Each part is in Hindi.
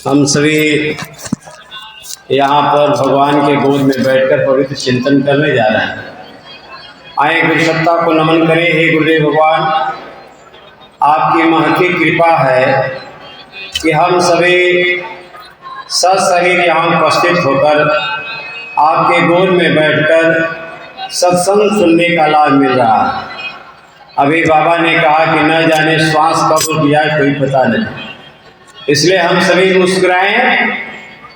हम सभी यहाँ पर भगवान के गोद में बैठकर पवित्र चिंतन करने जा रहे हैं। आए गुरु सत्ता को नमन करें। हे गुरुदेव भगवान, आपकी महती कृपा है कि हम सभी सशरीर यहाँ उपस्थित होकर आपके गोद में बैठकर सत्संग सुनने का लाभ मिल रहा है। अभी बाबा ने कहा कि न जाने श्वास कब रुक जाए कोई पता नहीं, इसलिए हम सभी मुस्कुराएं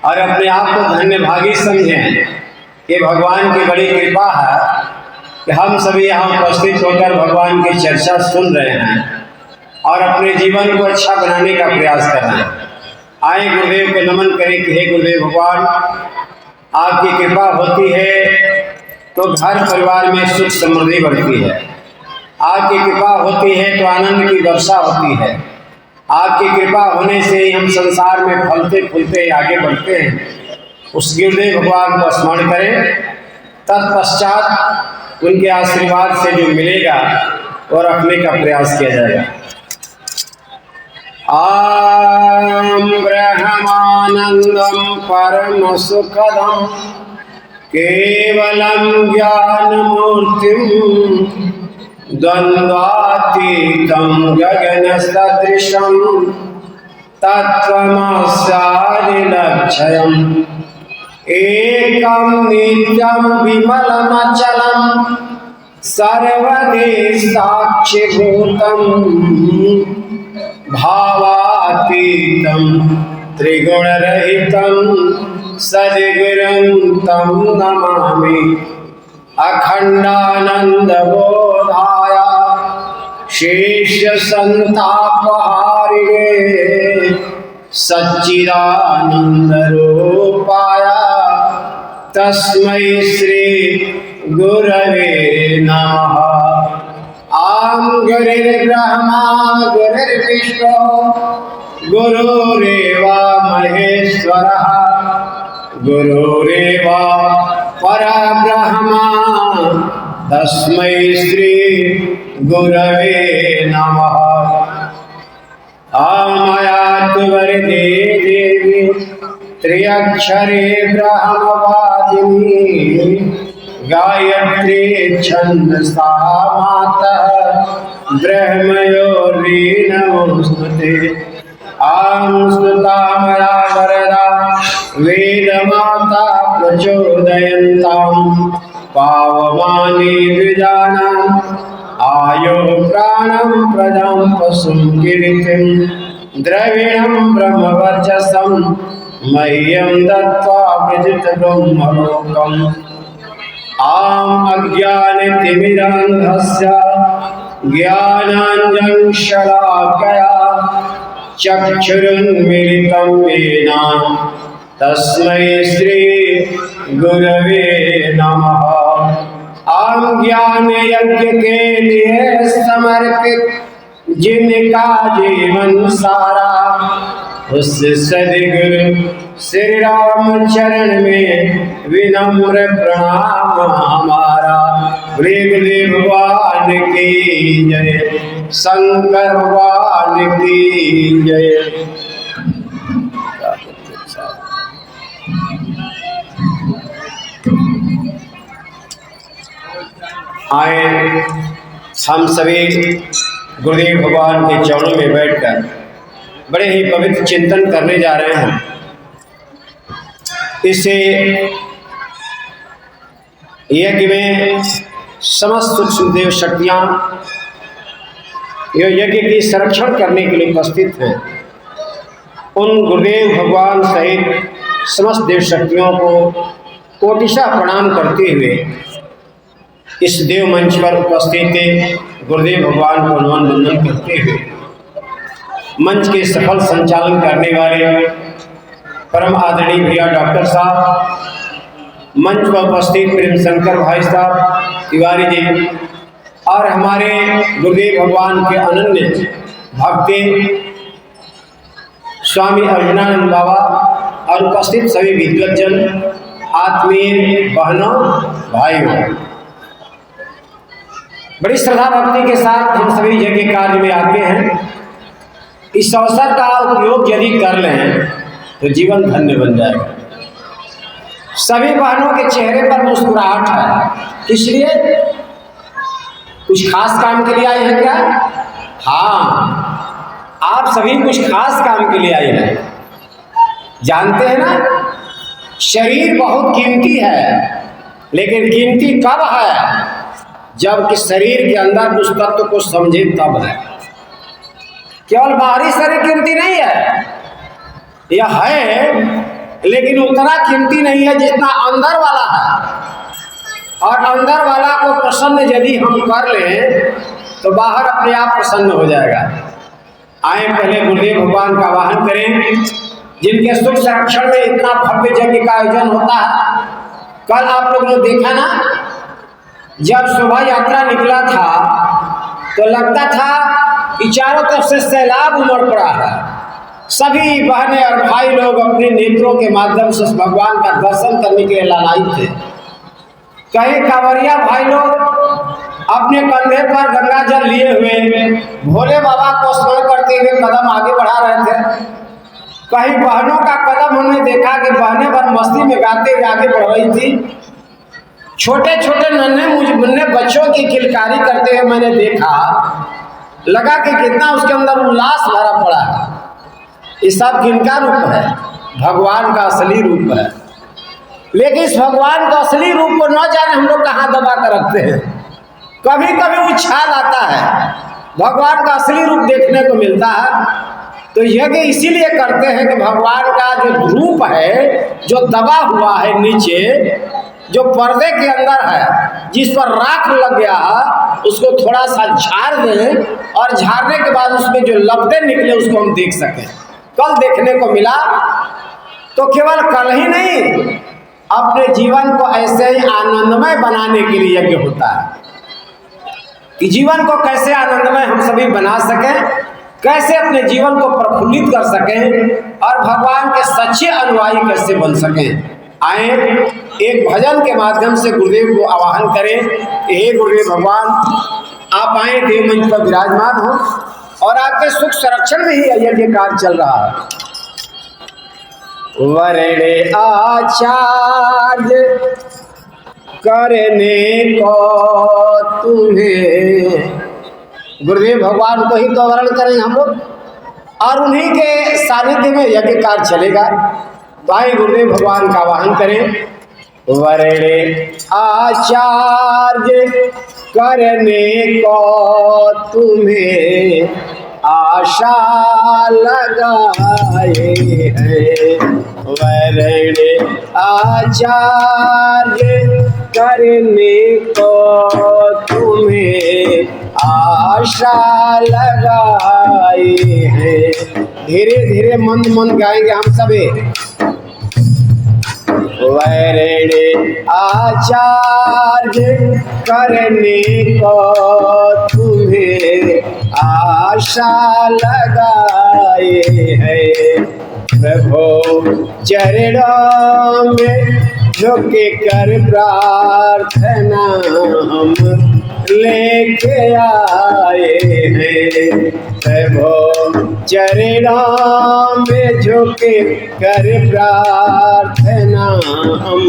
और अपने आप को धन्यभागी समझें कि भगवान की बड़ी कृपा है कि हम सभी यहाँ उपस्थित होकर भगवान की चर्चा सुन रहे हैं और अपने जीवन को अच्छा बनाने का प्रयास कर रहे हैं। आए गुरुदेव को नमन करें कि हे गुरुदेव भगवान, आपकी कृपा होती है तो घर परिवार में सुख समृद्धि बढ़ती है, आपकी कृपा होती है तो आनंद की वर्षा होती है, आपकी कृपा होने से ही हम संसार में फलते फूलते आगे बढ़ते हैं। उस गुरुदेव भगवान को स्मरण करें, तत्पश्चात उनके आशीर्वाद से जो मिलेगा वो रखने का प्रयास किया जाएगा। आम ब्रह्मानंदम परम सुखदम केवलम ज्ञान मूर्तिम द्वंद्वातीतं गगन सदृशं तत्त्वमस्यादिलक्ष्यम् एकं नित्यं विमलमचलं सर्वदेशाक्षिभूतं भावातीतं त्रिगुणरहितं सद्गुरुं तं नमामि। अखंडानंदबोधाय शेष संतापहारिणे सच्चिदानंद रूपाय तस्मै श्री गुरवे नमः। आम गुरुर्ब्रह्मा गुरुर्विष्णु गुरुरेव महेश्वरः गुरुरेव परब्रह्मा तस्मै श्री गुरवे नमः। आमयातु वरदे देवी त्र्यक्षरे ब्रह्मवादिनी गायत्री छंदसा मातः ब्रह्मयोर्वी नमोस्तुते। आं स्तुता मया वरदा वेदमाता प्रचोदयन्तां पावमानि द्विजानां आयो प्राणं प्रदं पशुं कीर्तिं द्रविणं ब्रह्मवर्चसं मह्यं दत्त्वा विजितब्रह्मलोकम्। आम् अज्ञानतिमिरान्धस्य ज्ञानाञ्जनशलाकया चक्षुरुन्मीलितं येन तस्मै श्री गुरवे नमः। आम ज्ञान यज्ञ के लिए समर्पित जिनका जीवन सारा, उस सद्गुरु श्री राम चरण में विनम्र प्रणाम हमारा। गुरुदेव भगवान की जय, शंकर भगवान की जय। आए हम सभी गुरुदेव भगवान के चरणों में बैठकर बड़े ही पवित्र चिंतन करने जा रहे हैं। इससे यज्ञ में समस्त सूक्ष्म देव शक्तियाँ यज्ञ की संरक्षण करने के लिए उपस्थित हैं। उन गुरुदेव भगवान सहित समस्त देव शक्तियों को कोटिशा प्रणाम करते हुए इस देव मंच पर उपस्थित गुरुदेव भगवान को नमन वंदन करते हुए मंच के सफल संचालन करने वाले परम आदरणीय भैया डॉक्टर साहब, मंच पर उपस्थित प्रेम शंकर भाई साहब तिवारी जी और हमारे गुरुदेव भगवान के अनन्य भक्ति स्वामी अर्जुनानंद बाबा और उपस्थित सभी विद्वज्जन, आत्मीय बहनों भाइयों, बड़ी श्रद्धा भक्ति के साथ हम सभी यज्ञ कार्य में आते हैं। इस अवसर का उपयोग यदि कर लें तो जीवन धन्य बन जाएगा। सभी बहनों के चेहरे पर मुस्कुराहट है, किस लिए? कुछ खास काम के लिए आई है क्या? हाँ, आप सभी कुछ खास काम के लिए आई हैं। जानते हैं ना, शरीर बहुत कीमती है, लेकिन कीमती कब है? जबकि शरीर के अंदर उस तत्व को समझे तब है। केवल बाहरी शरीर कीमती नहीं है, यह है लेकिन उतना कीमती नहीं है जितना अंदर वाला है। और अंदर वाला को प्रसन्न यदि हम कर लें तो बाहर अपने आप प्रसन्न हो जाएगा। आए पहले गुरुदेव भगवान का आवाहन करें, जिनके सुख संरक्षण में इतना भव्य यज्ञ का आयोजन होता है। कल आप लोगों ने देखा ना, जब शोभा यात्रा निकला था तो लगता था कि चारों तरफ से सैलाब उमड़ पड़ा है। सभी बहनें और भाई लोग अपने नेत्रों के माध्यम से भगवान का दर्शन करने के लिए लालायित थे। कई कांवरिया भाई लोग अपने कंधे पर गंगा जल लिए हुए भोले बाबा को स्मरण करते हुए कदम आगे बढ़ा रहे थे। कई बहनों का कदम हमने देखा कि बहनें भर मस्ती में गाते हुए आगे बढ़ रही थी। छोटे छोटे नन्हे मुन्ने बच्चों की किलकारी करते हुए मैंने देखा, लगा कि कितना उसके अंदर उल्लास भरा पड़ा है। ये सब किनका रूप है? भगवान का असली रूप है। लेकिन इस भगवान का असली रूप को न जाने हम लोग कहाँ दबा कर रखते हैं। कभी कभी उछाल आता है, भगवान का असली रूप देखने को मिलता है। तो यज्ञ इसीलिए करते हैं कि भगवान का जो रूप है, जो दबा हुआ है नीचे, जो पर्दे के अंदर है, जिस पर राख लग गया, उसको थोड़ा सा झाड़ दें और झाड़ने के बाद उसमें जो लपटें निकले उसको हम देख सकें। कल देखने को मिला, तो केवल कल ही नहीं, अपने जीवन को ऐसे ही आनंदमय बनाने के लिए यज्ञ होता है कि जीवन को कैसे आनंदमय हम सभी बना सकें, कैसे अपने जीवन को प्रफुल्लित कर सकें और भगवान के सच्चे अनुयायी कैसे बन सकें। आए एक भजन के माध्यम से गुरुदेव को आवाहन करें। हे गुरुदेव भगवान, आप आए, देव मंच पर विराजमान हो और आपके सुख संरक्षण में ही यज्ञ कार्य चल रहा है। वरणे आचार्य करने को तुम्हें, गुरुदेव भगवान को ही तो वर्ण करेंगे हम लोग और उन्हीं के सानिध्य में यज्ञ कार्य चलेगा। तो आइए गुरुदेव भगवान का आवाहन करें। वरणे आचार्य करने को तुम्हें आशा लगाए हैं। वरणे आचार्य करने को तुम्हें आशा लगाए हैं। धीरे धीरे मंद मंद गाएंगे हम सभी। वरणे आचार्य करने को तुम्हें आशा लगाए हैं। प्रभु चरणों में झुके कर प्रार्थना हम लेके आए हैं। प्रभु चरणों में झुके कर प्रार्थना हम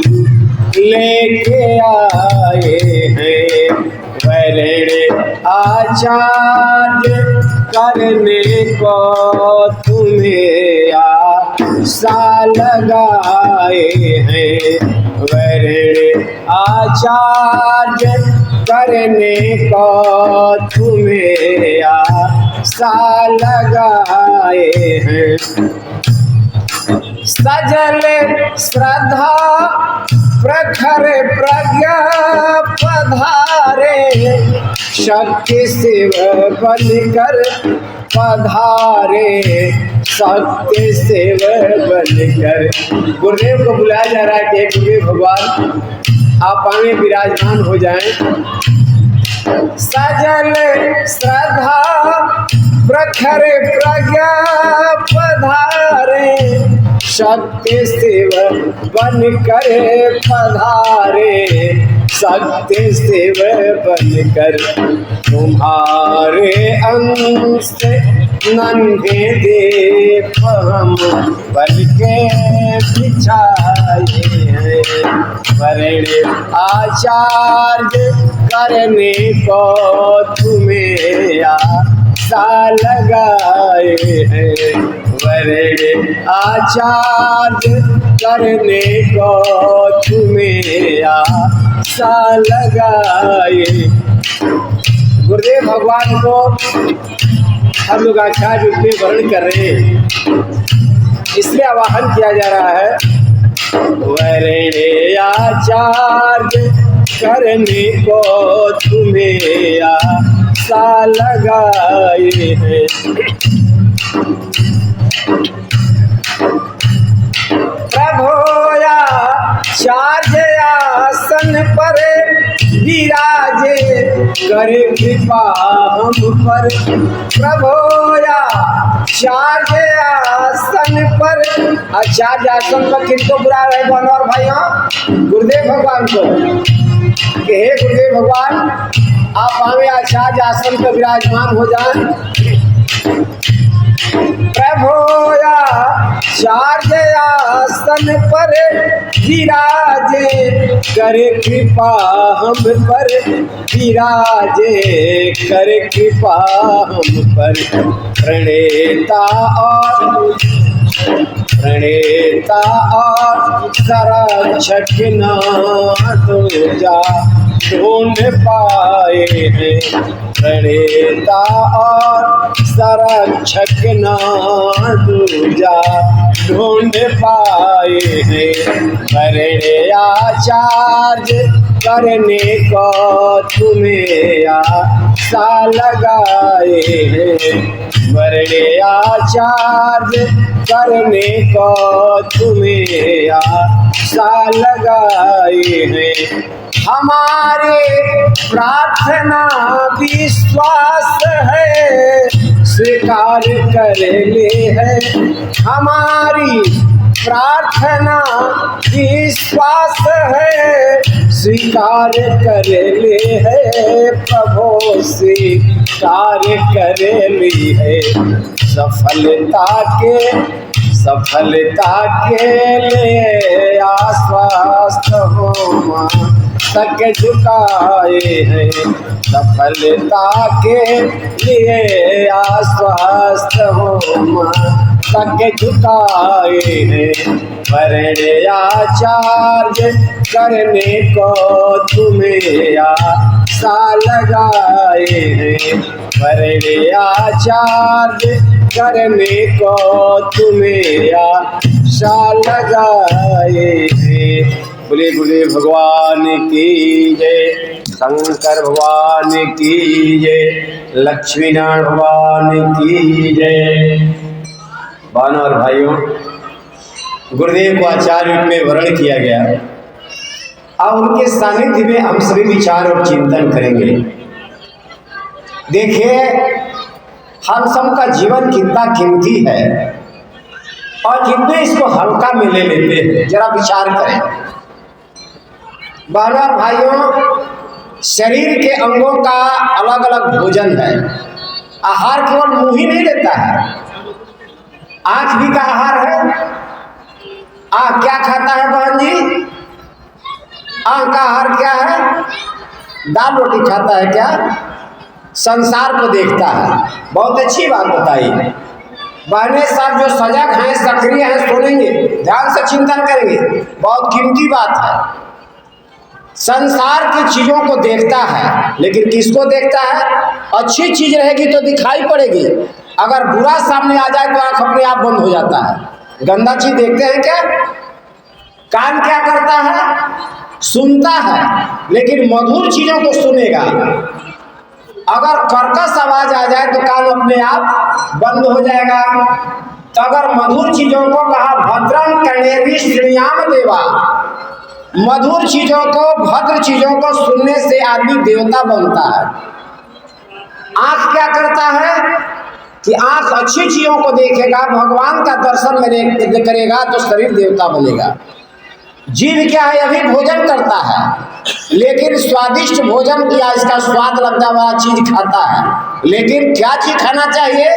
लेके आए हैं। वरणे आचार्य करने को तुम्हें आशा लगाए हैं। वरणे आचार्य करने को तुम्हें आशा लगाए हैं। सजल श्रद्धा प्रखर प्रज्ञा पधारे, शक्ति शिव बनकर पधारे, शक्ति शिव बनकर। गुरुदेव को बुलाया जा रहा है कि गुरुदेव भगवान आप आगे विराजमान हो जाएं। सजल श्रद्धा प्रखर प्रज्ञा पधारे, शक्ति शिव बनकर पधारे, शक्ति शिव बनकर। तुम्हारे अंश नन्हे देख हम बल के बिछाए हैं, वर्ण आचार्य करने को तुम्हें आशा लगाए हैं, वर्ण आचार्य करने को तुम्हें आशा लगाए। गुरुदेव भगवान को हम लोग आचार्य रूप में वर्ण कर रहे हैं, इसलिए आवाहन किया जा रहा है वर्ण आचार्य करने को तुम्हें आशा लगाए हैं। प्रभो आचार्य आसन पर विराजे, करे कृपा हम पर। प्रभो आचार्य आसन पर, आचार्य आसन पर किसको बुला रहे बहनों और भाइयों? गुरुदेव भगवान को कि हे गुरुदेव भगवान, आप हमें आचार्य आसन पर विराजमान हो जाएं। प्रभो आचार्य आसन पर विराजे, करे कृपा हम पर। विराजे करे कृपा हम पर। प्रणेता और संरक्षक नाथ जा ढूंढ पाए हैं, प्रणेता और संरक्षक नाथ जा ढूंढ पाए हैं, वर्ण आचार्य करने को तुम्हें आशा लगाए हैं, वर्ण आचार्य करने को तुम्हें आशा लगाए हैं। हमारे प्रार्थना विश्वास है, स्वीकार कर ले है। हमारी प्रार्थना विश्वास है, स्वीकार कर ले है। प्रभु स्वीकार कर ली है। सफलता के लिए आश्वस्त हो माँ तक झुकाए हैं, सफलता के लिए आश्वस्त हो माँ तक झुकाए हैं, वर्ण आचार्य करने को तुम्हें आशा लगाए हैं, वर्ण आचार्य करने को तुम्हें आशा लगाए हैं। बोले गुरुदेव भगवान की जय, शंकर भगवान की जय, लक्ष्मी नारायण भगवान की जय। बहनों और भाइयों, गुरुदेव को आचार्य रूप में वर्ण किया गया। अब उनके सानिध्य में हम सभी विचार और चिंतन करेंगे। देखिए, हम सबका जीवन कितना कीमती है और कितने इसको हल्का में ले लेते हैं, जरा विचार करें। बहनों और भाइयों, शरीर के अंगों का अलग अलग भोजन है। आहार केवल मुंह ही नहीं लेता है, आंख भी का आहार है। आंख क्या खाता है बहन जी? आंख का आहार क्या है? दाल रोटी खाता है क्या? संसार को देखता है। बहुत अच्छी बात बताई। बहने सब जो सजग हैं, सक्रिय हैं, सुनेंगे, ध्यान से चिंतन करेंगे, बहुत कीमती बात है। संसार की चीजों को देखता है, लेकिन किसको देखता है? अच्छी चीज रहेगी तो दिखाई पड़ेगी, अगर बुरा सामने आ जाए तो आंख अपने आप बंद हो जाता है। गंदा चीज देखते हैं क्या? कान क्या करता है? सुनता है, लेकिन मधुर चीजों को सुनेगा। अगर कर्कश आवाज आ जाए तो कान अपने आप बंद हो जाएगा। तो अगर मधुर चीजों को कहा भद्रं कर्णेभिः शृणुयाम देवा, मधुर चीजों को, भद्र चीजों को सुनने से आदमी देवता बनता है। आंख क्या करता है कि आंख अच्छी चीजों को देखेगा, भगवान का दर्शन में करेगा तो शरीर देवता बनेगा। जीव क्या है? अभी भोजन करता है, लेकिन स्वादिष्ट भोजन किया, इसका स्वाद लगता हुआ चीज खाता है, लेकिन क्या चीज खाना चाहिए?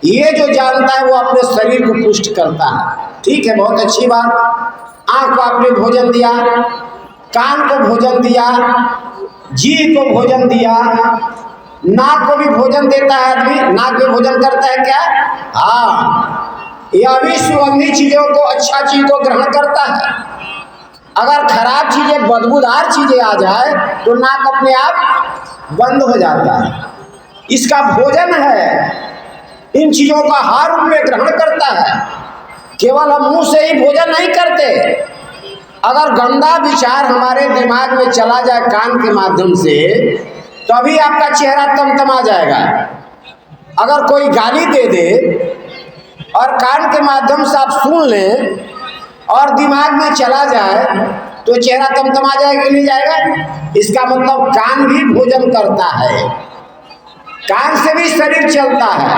ये जो जानता है वो अपने शरीर को पुष्ट करता है। ठीक है, बहुत अच्छी बात। आँख को आपने भोजन दिया, कान को भोजन दिया, जीभ को भोजन दिया, नाक को भी भोजन देता है आदमी। नाक में भोजन करता है क्या? हाँ, यह भी सुगंधित चीज़ों को, अच्छा चीज़ को ग्रहण करता है। अगर खराब चीज़ें, बदबूदार चीज़ें आ जाए तो नाक अपने आप बंद हो जाता है। इसका भोजन है, इन चीज़ों का आहार रूप में ग्रहण करता है। केवल हम मुंह से ही भोजन नहीं करते। अगर गंदा विचार हमारे दिमाग में चला जाए कान के माध्यम से, तभी आपका चेहरा तमतमा जाएगा। अगर कोई गाली दे दे और कान के माध्यम से आप सुन लें और दिमाग में चला जाए तो चेहरा तमतमा जाएगा कि नहीं जाएगा? इसका मतलब कान भी भोजन करता है। कान से भी शरीर चलता है,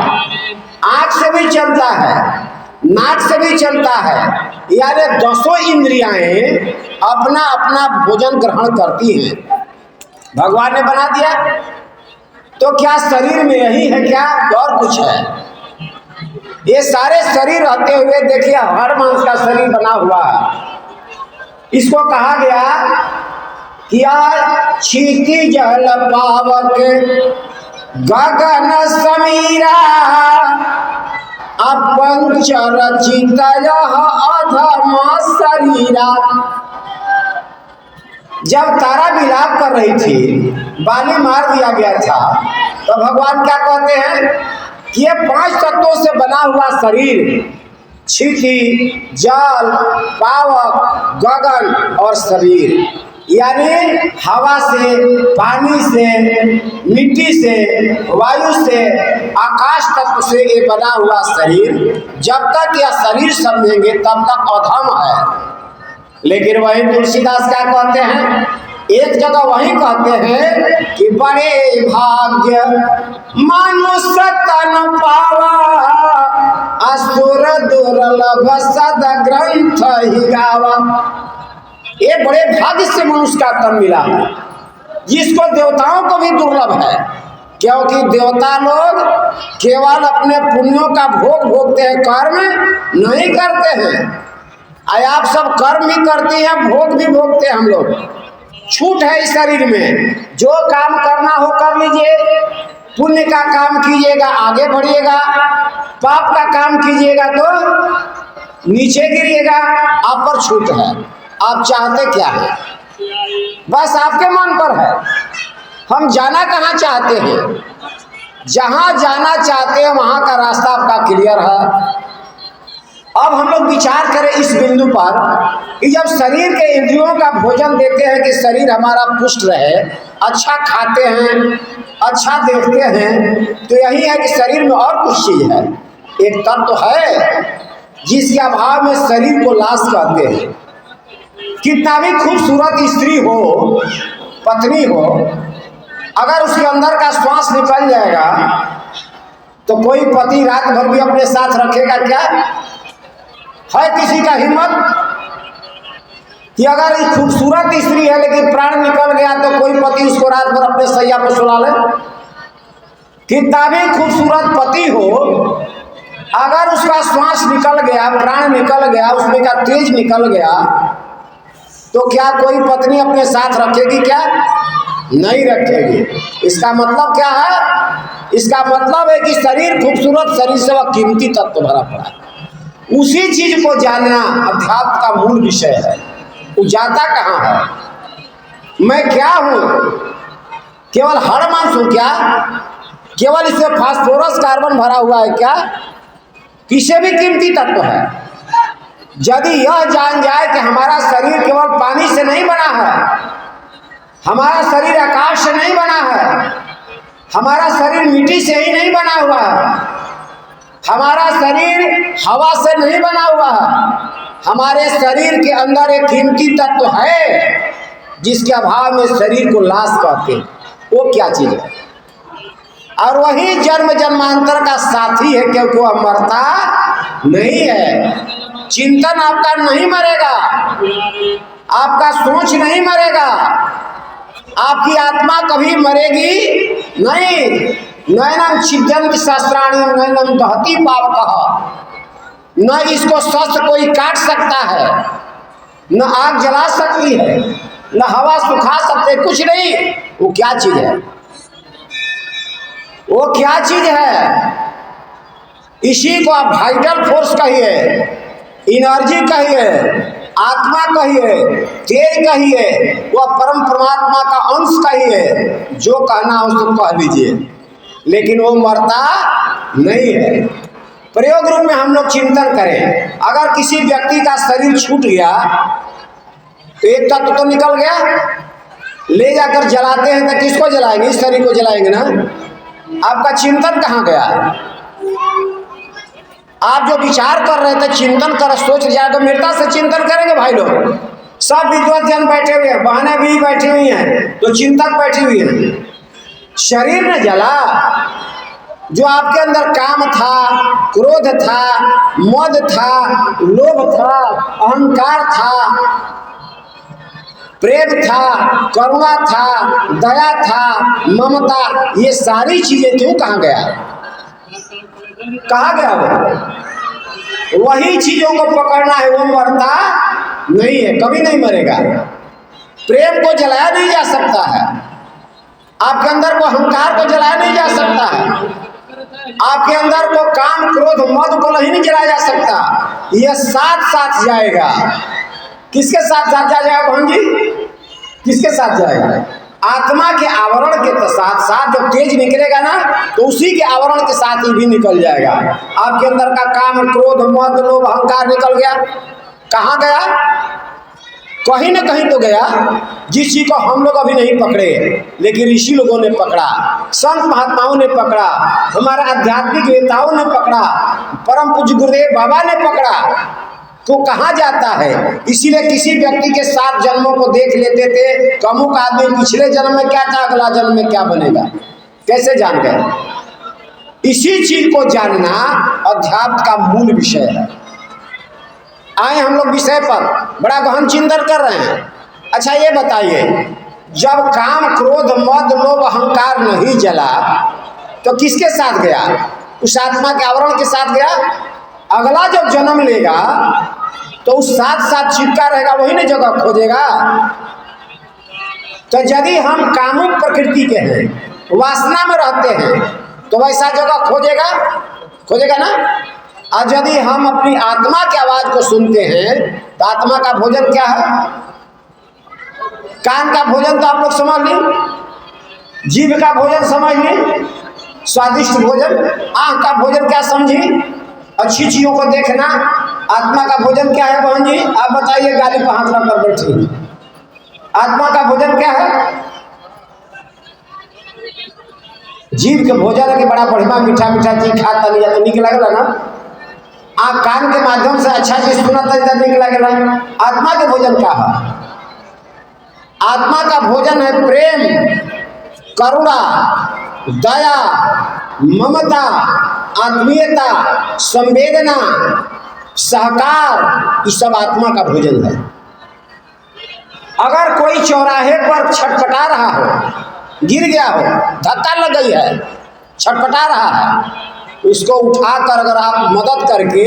आँख से भी चलता है, नाक से भी चलता है। यानी 10 इंद्रियाएं अपना अपना भोजन ग्रहण करती हैं। भगवान ने बना दिया तो क्या शरीर में यही है क्या? और कुछ है? ये सारे शरीर रहते हुए देखिए हर मांस का शरीर बना हुआ है। इसको कहा गया कि क्षिति जल पावक गगन समीरा अपंच रचित अधम शरीरा। जब तारा विलाप कर रही थी, बाली मार दिया गया था, तो भगवान क्या कहते हैं कि ये 5 तत्वों से बना हुआ शरीर, क्षिति, जल, पावक, गगन और शरीर, यानी हवा से, पानी से, मिट्टी से, वायु से, आकाश तत्व से ये बना हुआ शरीर, जब तक यह शरीर समझेंगे तब तक अधम है। लेकिन वही तुलसीदास क्या कहते हैं? एक जगह वही कहते हैं कि बड़े भाग्य मनुष्य तन पावा, असुर दुर्लभ सद ग्रंथ ही गावा। ये बड़े भाग्य से मनुष्य का तन मिला, जिसको देवताओं को भी दुर्लभ है, क्योंकि देवता लोग केवल अपने पुण्यों का भोग भोगते हैं, कर्म नहीं करते हैं। आप सब कर्म भी करते हैं, भोग भी भोगते हैं। हम लोग छूट है इस शरीर में, जो काम करना हो कर लीजिए, पुण्य का काम कीजिएगा आगे बढ़िएगा, पाप का काम कीजिएगा तो नीचे गिरिएगा। आप पर छूट है, आप चाहते क्या है? बस आपके मन पर है। हम जाना कहाँ चाहते हैं? जहाँ जाना चाहते हैं वहाँ का रास्ता आपका क्लियर है। अब हम लोग विचार करें इस बिंदु पर कि जब शरीर के इंद्रियों का भोजन देते हैं कि शरीर हमारा पुष्ट रहे, अच्छा खाते हैं, अच्छा देखते हैं, तो यही है कि शरीर में और कुछ चीज़ है, एक तत्व है जिसके अभाव में शरीर को लाश कहते हैं। कितना भी खूबसूरत स्त्री हो, पत्नी हो, अगर उसके अंदर का श्वास निकल जाएगा तो कोई पति रात भर भी अपने साथ रखेगा क्या? है किसी का हिम्मत कि अगर एक खूबसूरत स्त्री है लेकिन प्राण निकल गया तो कोई पति उसको रात भर अपने सैया पर सुला ले? कितना भी खूबसूरत पति हो, अगर उसका श्वास निकल गया, प्राण निकल गया, उसमें का तेज निकल गया, तो क्या कोई पत्नी अपने साथ रखेगी क्या? नहीं रखेगी। इसका मतलब क्या है? इसका मतलब है कि शरीर खूबसूरत, शरीर से वह कीमती तत्व भरा पड़ा है। उसी चीज को जानना अध्यात्म का मूल विषय है। वो जाता कहाँ है? मैं क्या हूँ? केवल हड़ मांस हूँ क्या? केवल इसमें फास्फोरस कार्बन भरा हुआ है क्या? किसी भी कीमती तत्व है। यदि यह जान जाए कि हमारा शरीर केवल पानी से नहीं बना है, हमारा शरीर आकाश से नहीं बना है, हमारा शरीर मिट्टी से ही नहीं बना हुआ है, हमारा शरीर हवा से नहीं बना हुआ है, हमारे शरीर के अंदर एक कीमती तत्व है जिसके अभाव में शरीर को लाश कहते हैं। वो क्या चीज है? और वही जन्म जन्मांतर का साथी है, क्योंकि वह मरता नहीं है। चिंतन आपका नहीं मरेगा, आपका सोच नहीं मरेगा, आपकी आत्मा कभी मरेगी नहीं। नैनम छिद्यन्ति शस्त्राणि नैनम दहति पावकः। न इसको शस्त्र कोई काट सकता है, न आग जला सकती है, न हवा सुखा सकते, कुछ नहीं। वो क्या चीज है? वो क्या चीज है? इसी को आप वाइटल फोर्स कहिए, एनर्जी कहिए, आत्मा कहिए, तेज कहिए, वह परम परमात्मा का अंश कहिए, जो कहना हो उसको कह लीजिए, लेकिन वो मरता नहीं है। प्रयोग रूप में हम लोग चिंतन करें, अगर किसी व्यक्ति का शरीर छूट गया तो एक तत्व तो निकल गया, ले जाकर जलाते हैं तो किसको जलाएंगे? इस शरीर को जलाएंगे ना। आपका चिंतन कहाँ गया? आप जो विचार कर रहे थे, चिंतन कर सोच जाए तो मृदा से चिंतन करेंगे भाई लोग। सब विद्वत जन बैठे हुए हैं, बहनें भी बैठी हुई हैं, तो चिंतक बैठी हुई है। शरीर ने जला, जो आपके अंदर काम था, क्रोध था, मद था, लोभ था, अहंकार था, प्रेम था, करुणा था, दया था, ममता, ये सारी चीजें क्यों कहाँ गया? कहाँ गया वो? वही चीजों को पकड़ना है, वो मरता नहीं है, कभी नहीं मरेगा। प्रेम को जलाया नहीं जा सकता है, आपके अंदर को अहंकार को जलाया नहीं जा सकता है, आपके अंदर को काम क्रोध मद को नहीं जलाया जा सकता। यह साथ साथ जाएगा। किसके साथ साथ जाएगा बहन जी? किसके साथ जाएगा? आत्मा के आवरण के साथ साथ जब तेज निकलेगा ना, तो उसी के आवरण के साथ ही भी निकल जाएगा। आपके अंदर का काम क्रोध मद लोभ अहंकार निकल गया, कहाँ गया? कहीं न कहीं तो गया, जिस चीज को हम लोग अभी नहीं पकड़े, लेकिन ऋषि लोगों ने पकड़ा, संत महात्माओं ने पकड़ा, हमारे आध्यात्मिक नेताओं ने पकड़ा, परम पूज्य गुरुदेव बाबा ने पकड़ा, तो कहाँ जाता है? इसीलिए किसी व्यक्ति के 7 जन्मों को देख लेते थे, कमुक आदमी पिछले जन्म में क्या था, अगला जन्म में क्या बनेगा, कैसे जान गए? इसी चीज को जानना अध्यात्म का मूल विषय है। आए हम लोग विषय पर बड़ा गहन चिंतन कर रहे हैं। अच्छा ये बताइए, जब काम क्रोध मद लोभ अहंकार नहीं जला तो किसके साथ गया? उस आत्मा के आवरण के साथ गया। अगला जब जन्म लेगा तो उस साथ साथ चिपका रहेगा, वही ना जगह खोजेगा। तो यदि हम कामुक प्रकृति के हैं, वासना में रहते हैं, तो वैसा जगह खोजेगा ना। और यदि हम अपनी आत्मा की आवाज को सुनते हैं, तो आत्मा का भोजन क्या है? कान का भोजन तो आप लोग समझ लें, जीभ का भोजन समझ लें, स्वादिष्ट भोजन। आँख का भोजन क्या समझी? अच्छी चीजों को देखना। आत्मा का भोजन क्या है बहन जी? आप बताइए, गाली पर हाथ रख कर बैठी। आत्मा का भोजन क्या है? जीभ के भोजन है कि बड़ा बढ़िया मीठा मीठा चीज खाता लिया तो निक लगेगा ना। आप कान के माध्यम से अच्छा चीज सुना तो निक लगेगा। आत्मा के भोजन क्या है? आत्मा का भोजन है प्रेम, करुणा, दया, ममता, आत्मीयता, संवेदना, सहकार, ये सब आत्मा का भोजन है। अगर कोई चौराहे पर छटपटा रहा हो, गिर गया हो, धक्का लग गई है, छटपटा रहा है, उसको उठाकर अगर आप मदद करके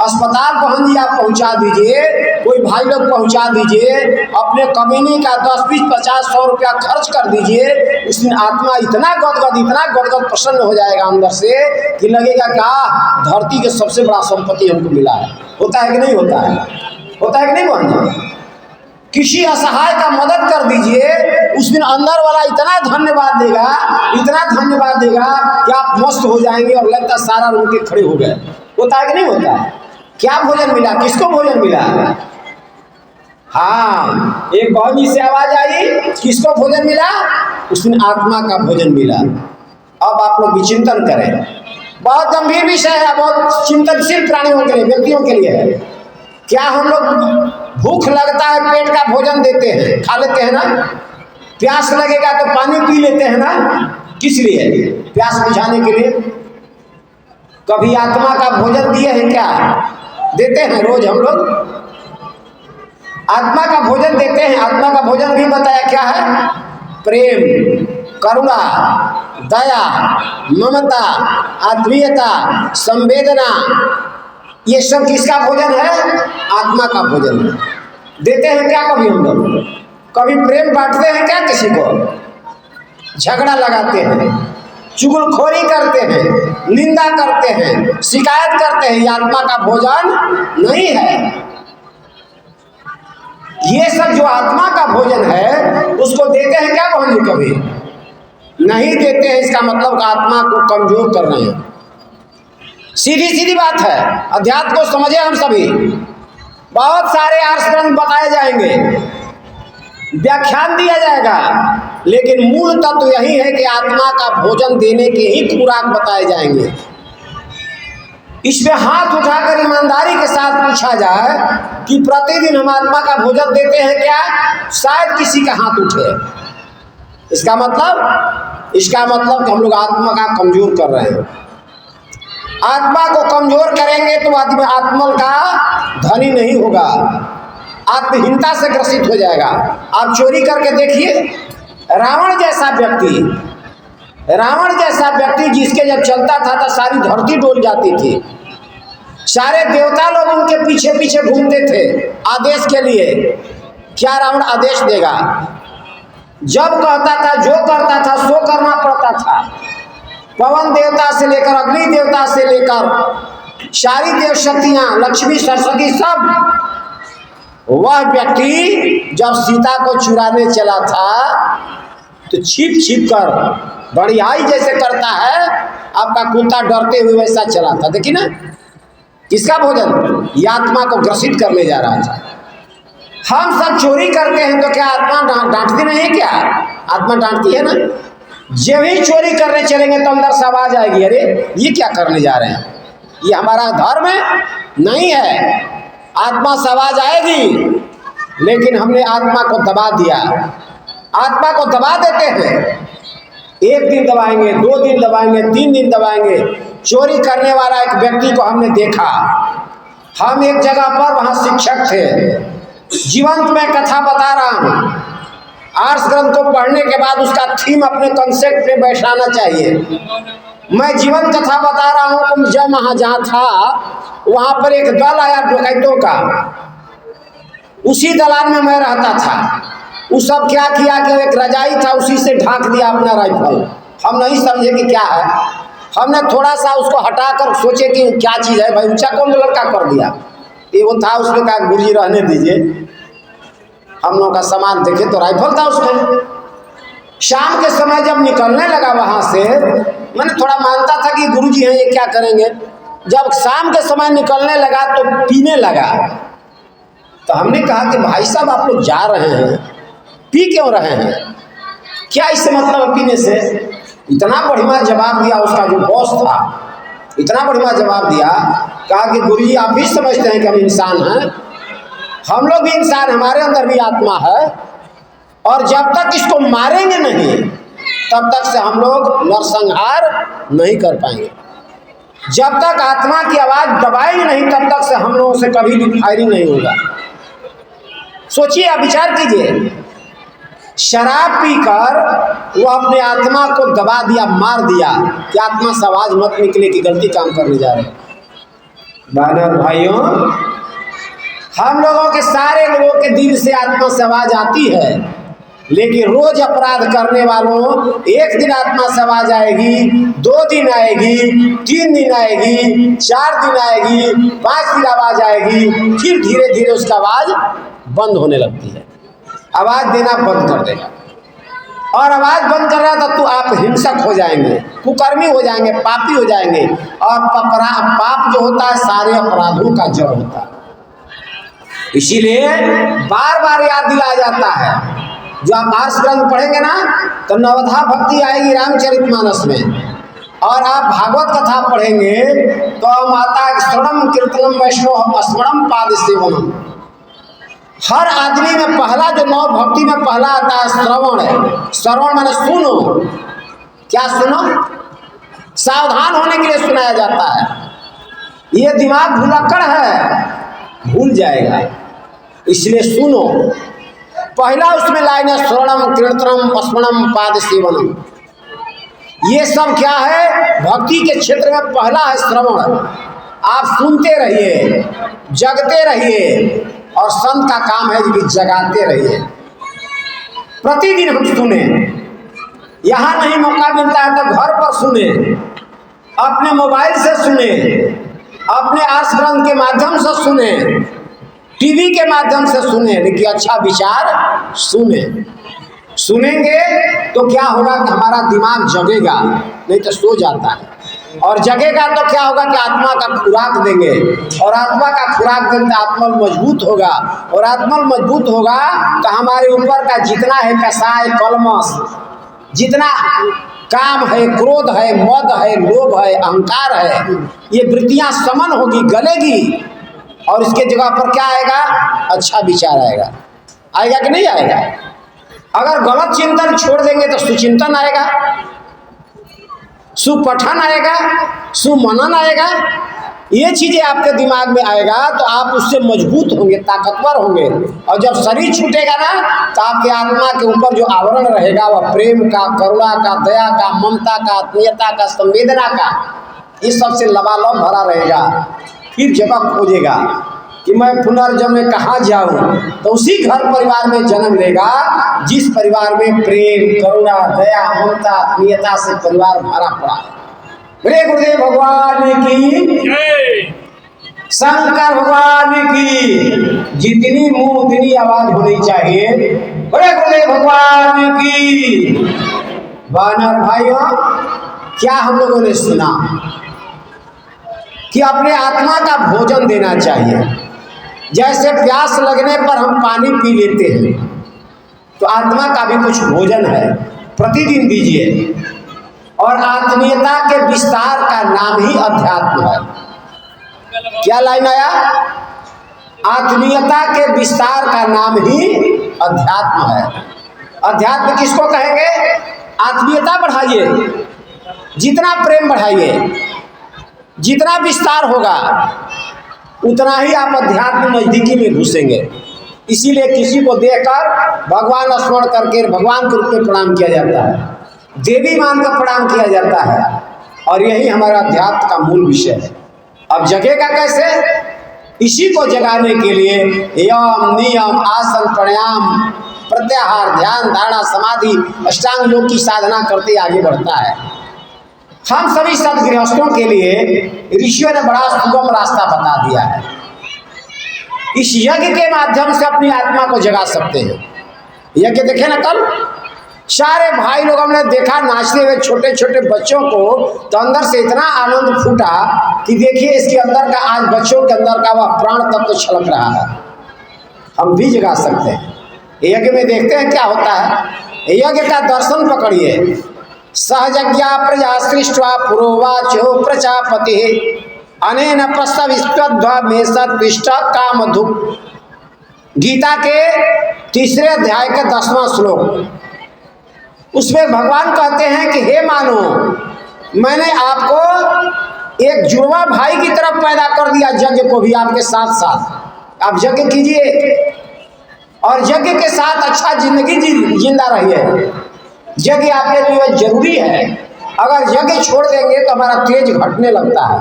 अस्पताल बहन जी आप पहुंचा दीजिए, कोई भाई लोग पहुंचा दीजिए, अपने कमीनी का 10, 20, 50, 100 रुपया खर्च कर दीजिए, उस दिन आत्मा इतना गदगद प्रसन्न हो जाएगा अंदर से कि लगेगा क्या धरती के सबसे बड़ा संपत्ति हमको मिला है। होता है कि नहीं होता है? होता है कि नहीं बहन जी? किसी असहाय का मदद कर दीजिए, उस दिन अंदर वाला इतना धन्यवाद देगा कि आप मस्त हो जाएंगे और लगता सारा रूम के खड़े हो गए। होता है कि नहीं होता है? क्या भोजन मिला? किसको भोजन मिला? हाँ, एक बहन जी से आवाज आई, किसको भोजन मिला? उस दिन आत्मा का भोजन मिला। अब आप लोग विचिंतन करें, बहुत गंभीर विषय है, बहुत चिंतनशील प्राणियों के लिए, व्यक्तियों के लिए है। क्या हम लोग भूख लगता है पेट का भोजन देते हैं, खा लेते हैं ना। प्यास लगेगा तो पानी पी लेते हैं ना। किस लिए? प्यास बुझाने के लिए। कभी आत्मा का भोजन दिए हैं क्या? देते हैं रोज हम लोग आत्मा का भोजन देते हैं। आत्मा का भोजन भी बताया क्या है? प्रेम, करुणा, दया, ममता, आत्मीयता, संवेदना, ये सब किसका भोजन है? आत्मा का भोजन है। देते हैं क्या कभी हम लोग? कभी प्रेम बांटते हैं क्या किसी को? झगड़ा लगाते हैं, चुगलखोरी करते हैं, निंदा करते हैं, शिकायत करते हैं। ये आत्मा का भोजन नहीं है। ये सब जो आत्मा का भोजन है उसको देते हैं क्या भगवान जी? कभी नहीं देते हैं। इसका मतलब आत्मा को कमजोर कर रहे हैं। सीधी सीधी बात है। अध्यात्म को समझे हम सभी। बहुत सारे आर्ष ग्रंथ बताए जाएंगे, व्याख्यान दिया जाएगा, लेकिन मूल तत्व यही है कि आत्मा का भोजन देने के ही खुराक बताए जाएंगे। इसमें हाथ उठाकर ईमानदारी के साथ पूछा जाए कि प्रतिदिन हम आत्मा का भोजन देते हैं क्या? शायद किसी का हाथ उठे। इसका मतलब कि हम लोग आत्मा का कमजोर कर रहे हैं। आत्मा को कमजोर करेंगे तो आदमी आत्मा का धनी नहीं होगा, आत्महीनता से ग्रसित हो जाएगा। आप चोरी करके देखिए, रावण जैसा व्यक्ति जिसके जब चलता था तो सारी धरती डोल जाती थी। सारे देवता लोग उनके पीछे पीछे घूमते थे आदेश के लिए। क्या रावण आदेश देगा? जब कहता था, जो करता था सो करना पड़ता था। पवन देवता से लेकर अग्नि देवता से लेकर सारी देव शक्तियां, लक्ष्मी सरस्वती, सब। वह व्यक्ति जब सीता को चुराने चला था तो छिप छिप कर बढ़ियाई जैसे करता है, आपका कुत्ता डरते हुए वैसा चला था। देखिए ना, किसका भोजन? ये आत्मा को ग्रसित करने जा रहा था। हम सब चोरी करते हैं तो क्या आत्मा डांटती नहीं है? क्या आत्मा डांटती है ना? जब ही चोरी करने चलेंगे तो अंदर से आवाज आएगी, अरे ये क्या करने जा रहे हैं, ये हमारा धर्म नहीं है। आत्मा से आवाज आएगी, लेकिन हमने आत्मा को दबा दिया। आत्मा को दबा देते हैं। एक दिन दबाएंगे, 2 दिन दबाएंगे, 3 दिन दबाएंगे। चोरी करने वाला एक व्यक्ति को हमने देखा। हम एक जगह पर वहाँ शिक्षक थे। जीवंत में कथा बता रहा हूँ। आर्ष ग्रंथ को पढ़ने के बाद उसका थीम अपने कंसेप्ट पे बैठाना चाहिए। मैं जीवन कथा बता रहा हूँ कि जब वहाँ जहाँ था वहाँ पर एक दल आया डकैतों का। उसी दलान में मैं रहता था। वो सब क्या किया कि एक रजाई था, उसी से ढांक दिया अपना राइफल। हम नहीं समझे कि क्या है। हमने थोड़ा सा उसको हटाकर सोचे कि क्या चीज़ है भाई, ऊंचा कौन लड़का कर दिया। ये वो था, उसमें कहा गुरुजी रहने दीजिए, हम लोग का सामान देखे तो राइफल था उसमें। शाम के समय जब निकलने लगा वहाँ से, मैंने थोड़ा मानता था कि गुरुजी हैं, ये क्या करेंगे। जब शाम के समय निकलने लगा तो पीने लगा। तो हमने कहा कि भाई साहब आप लोग जा रहे हैं, पी क्यों रहे हैं, क्या इससे मतलब पीने से? इतना बढ़िया जवाब दिया उसका जो बॉस था, इतना बढ़िया जवाब दिया। कहा कि गुरुजी आप भी समझते हैं कि हम इंसान हैं, हम लोग भी इंसान, हमारे अंदर भी आत्मा है, और जब तक इसको मारेंगे नहीं तब तक से हम लोग नरसंहार नहीं कर पाएंगे। जब तक आत्मा की आवाज़ दबाएंगे नहीं तब तक से हम लोगों से कभी भी फायरिंग नहीं होगा। सोचिए, आप विचार कीजिए। शराब पीकर वो अपने आत्मा को दबा दिया, मार दिया कि आत्मा से आवाज मत निकले कि गलती काम करने जा रहे हैं। बहनों भाइयों, हम लोगों के सारे लोगों के दिल से आत्मा से आवाज आती है, लेकिन रोज अपराध करने वालों एक दिन आत्मा से आवाज आएगी, 2 दिन आएगी, 3 दिन आएगी, 4 दिन आएगी, 5 दिन आवाज आएगी, फिर धीरे धीरे उसका आवाज बंद होने लगती है। आवाज देना बंद कर देगा, और आवाज बंद कर रहा तो आप हिंसक हो जाएंगे, कुकर्मी हो जाएंगे, पापी हो जाएंगे। और पाप जो होता है सारे अपराधों का जड़ होता है। इसीलिए बार बार याद दिलाया जाता है। जो आप आर्ष ग्रंथ पढ़ेंगे ना तो नवधा भक्ति आएगी रामचरितमानस में, और आप भागवत कथा पढ़ेंगे तो माता श्रवणम कीर्तनम वैष्णव स्मरणम पाद सेवनम। हर आदमी में पहला जो नव भक्ति में पहला आता है श्रवण है। श्रवण माने सुनो। क्या सुनो? सावधान होने के लिए सुनाया जाता है। ये दिमाग भुलक्कड़ है, भूल जाएगा, इसलिए सुनो। पहला उसमें लाइन है श्रवणम कीर्तनम स्मरणम पाद सेवनम। ये सब क्या है? भक्ति के क्षेत्र में पहला है श्रवण। आप सुनते रहिए, जगते रहिए, और संत का काम है कि जगाते रहिए। प्रतिदिन हम सुने, यहाँ नहीं मौका मिलता है तो घर पर सुने, अपने मोबाइल से सुने, अपने आस्मरण के माध्यम से सुने, टीवी के माध्यम से सुने, लेकिन अच्छा विचार सुने। सुनेंगे तो क्या होगा कि हमारा दिमाग जगेगा, नहीं तो सो जाता है। और जगेगा तो क्या होगा कि आत्मा का खुराक देंगे, और आत्मा का खुराक देंगे तो आत्मा मजबूत होगा, और आत्मा मजबूत होगा तो हमारे ऊपर का जितना है कसाय कलमस, जितना काम है, क्रोध है, मद है, लोभ है, अहंकार है, ये वृत्तियां समन होगी, गलेगी, और इसके जगह पर क्या आएगा? अच्छा विचार आएगा। आएगा कि नहीं आएगा? अगर गलत चिंतन छोड़ देंगे तो सुचिंतन आएगा, सुपठन आएगा, सुमनन आएगा। ये चीजें आपके दिमाग में आएगा तो आप उससे मजबूत होंगे, ताकतवर होंगे। और जब शरीर छूटेगा ना तो आपके आत्मा के ऊपर जो आवरण रहेगा वह प्रेम का, करुणा का, दया का, ममता का, आत्मीयता का, संवेदना का, इस सबसे लबालब भरा रहेगा। फिर जगह खोजेगा कि मैं पुनर्जन्म में कहाँ जाऊँ, तो उसी घर परिवार में जन्म लेगा जिस परिवार में प्रेम, करुणा, दया, ममता, आत्मीयता से परिवार भरा पड़ा है। बोले गुरुदेव भगवान की, शंकर भगवान की। जितनी मुंह उतनी आवाज होनी चाहिए। बोले गुरुदेव भगवान की। वानर भाइयों, क्या हम लोगों ने सुना कि अपने आत्मा का भोजन देना चाहिए। जैसे प्यास लगने पर हम पानी पी लेते हैं, तो आत्मा का भी कुछ भोजन है, प्रतिदिन दीजिए। और आत्मीयता के विस्तार का नाम ही अध्यात्म है। क्या लाइन आया? आत्मीयता के विस्तार का नाम ही अध्यात्म है। अध्यात्म किसको कहेंगे? आत्मीयता बढ़ाइए, जितना प्रेम बढ़ाइए, जितना विस्तार होगा उतना ही आप अध्यात्म नजदीकी में घुसेंगे। इसीलिए किसी को देखकर भगवान स्मरण करके भगवान के रूप में प्रणाम किया जाता है, देवी मान का प्रणाम किया जाता है, और यही हमारा अध्यात्म का मूल विषय है। अब जगेगा कैसे? इसी को जगाने के लिए यम, नियम, आसन, प्राणायाम, प्रत्याहार, ध्यान, धारणा, समाधि, अष्टांग योग की साधना करते आगे बढ़ता है। हम सभी सदगृहस्थों के लिए ऋषियों ने बड़ा सुगम रास्ता बता दिया है। इस यज्ञ के माध्यम से अपनी आत्मा को जगा सकते हैं। यज्ञ देखे ना कल, सारे भाई लोग हमने देखा नाचते हुए छोटे छोटे बच्चों को, तो अंदर से इतना आनंद फूटा कि देखिए इसके अंदर का, आज बच्चों के अंदर का वह प्राण तत्व तो छलक रहा है। हम भी जगा सकते हैं। यज्ञ में देखते हैं क्या होता है। यज्ञ का दर्शन पकड़िए। सहजज्ञा प्रजा सृष्ट्वा पुरोवाचो प्रजापति अनेन पश्चिष्ट कामधुक्। गीता के 3 अध्याय का 10वां श्लोक। उसमें भगवान कहते हैं कि हे मानो, मैंने आपको एक जुड़वा भाई की तरफ पैदा कर दिया, यज्ञ को भी आपके साथ साथ। आप यज्ञ कीजिए और यज्ञ के साथ अच्छा जिंदगी जिंदा रहिए। यज्ञ आपके लिए जरूरी है। अगर यज्ञ छोड़ देंगे तो हमारा तेज घटने लगता है।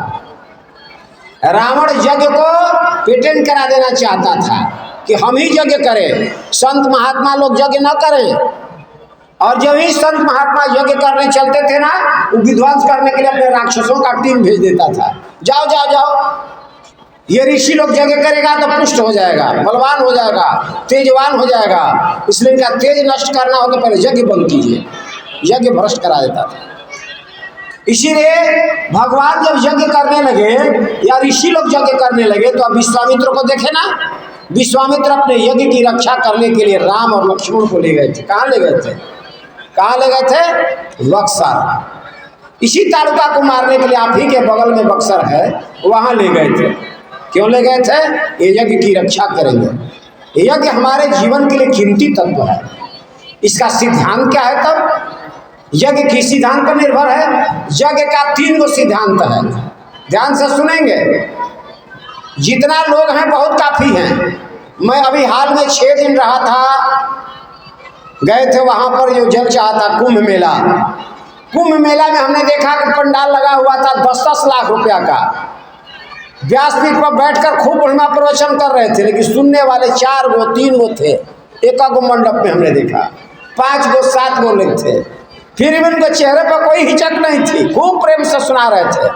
रावण यज्ञ को पेटेंट करा देना चाहता था कि हम ही यज्ञ करें, संत महात्मा लोग यज्ञ न करें। और जब ही संत महात्मा यज्ञ करने चलते थे ना, वो विध्वंस करने के लिए अपने राक्षसों का टीम भेज देता था। जाओ जाओ जाओ, ये ऋषि लोग यज्ञ करेगा तो पुष्ट हो जाएगा, बलवान हो जाएगा, तेजवान हो जाएगा। इसलिए इनका तेज नष्ट करना हो तो पहले यज्ञ बंद कीजिए। यज्ञ भ्रष्ट करा देता था। इसीलिए भगवान जब यज्ञ करने लगे या ऋषि लोग यज्ञ करने लगे, तो अब विश्वामित्र को देखे ना, विश्वामित्र अपने यज्ञ की रक्षा करने के लिए राम और लक्ष्मण को ले गए थे। कहाँ ले गए थे? कहाँ ले गए थे? बक्सर। इसी तालुका को मारने के लिए, आप ही के बगल में बक्सर है, वहां ले गए थे। क्यों ले गए थे? ये यज्ञ की रक्षा करेंगे। यज्ञ हमारे जीवन के लिए कीमती तत्व है। इसका सिद्धांत क्या है? तब यज्ञ किस सिद्धांत पर निर्भर है? यज्ञ का 3 गो सिद्धांत है। ध्यान से सुनेंगे। जितना लोग हैं बहुत काफी हैं। मैं अभी हाल में 6 दिन रहा था, गए थे वहां पर जो जल चाहा था, कुंभ मेला। कुंभ मेला में हमने देखा कि पंडाल लगा हुआ था 10-10 लाख रुपया का। व्यासपीठ पर बैठकर खूब बढ़िया प्रवचन कर रहे थे, लेकिन सुनने वाले 4 गो 3 गो थे। एक मंडप में हमने देखा 5 गो 7 गो लोग थे, फिर भी उनके चेहरे पर कोई हिचक नहीं थी, खूब प्रेम से सुना रहे थे।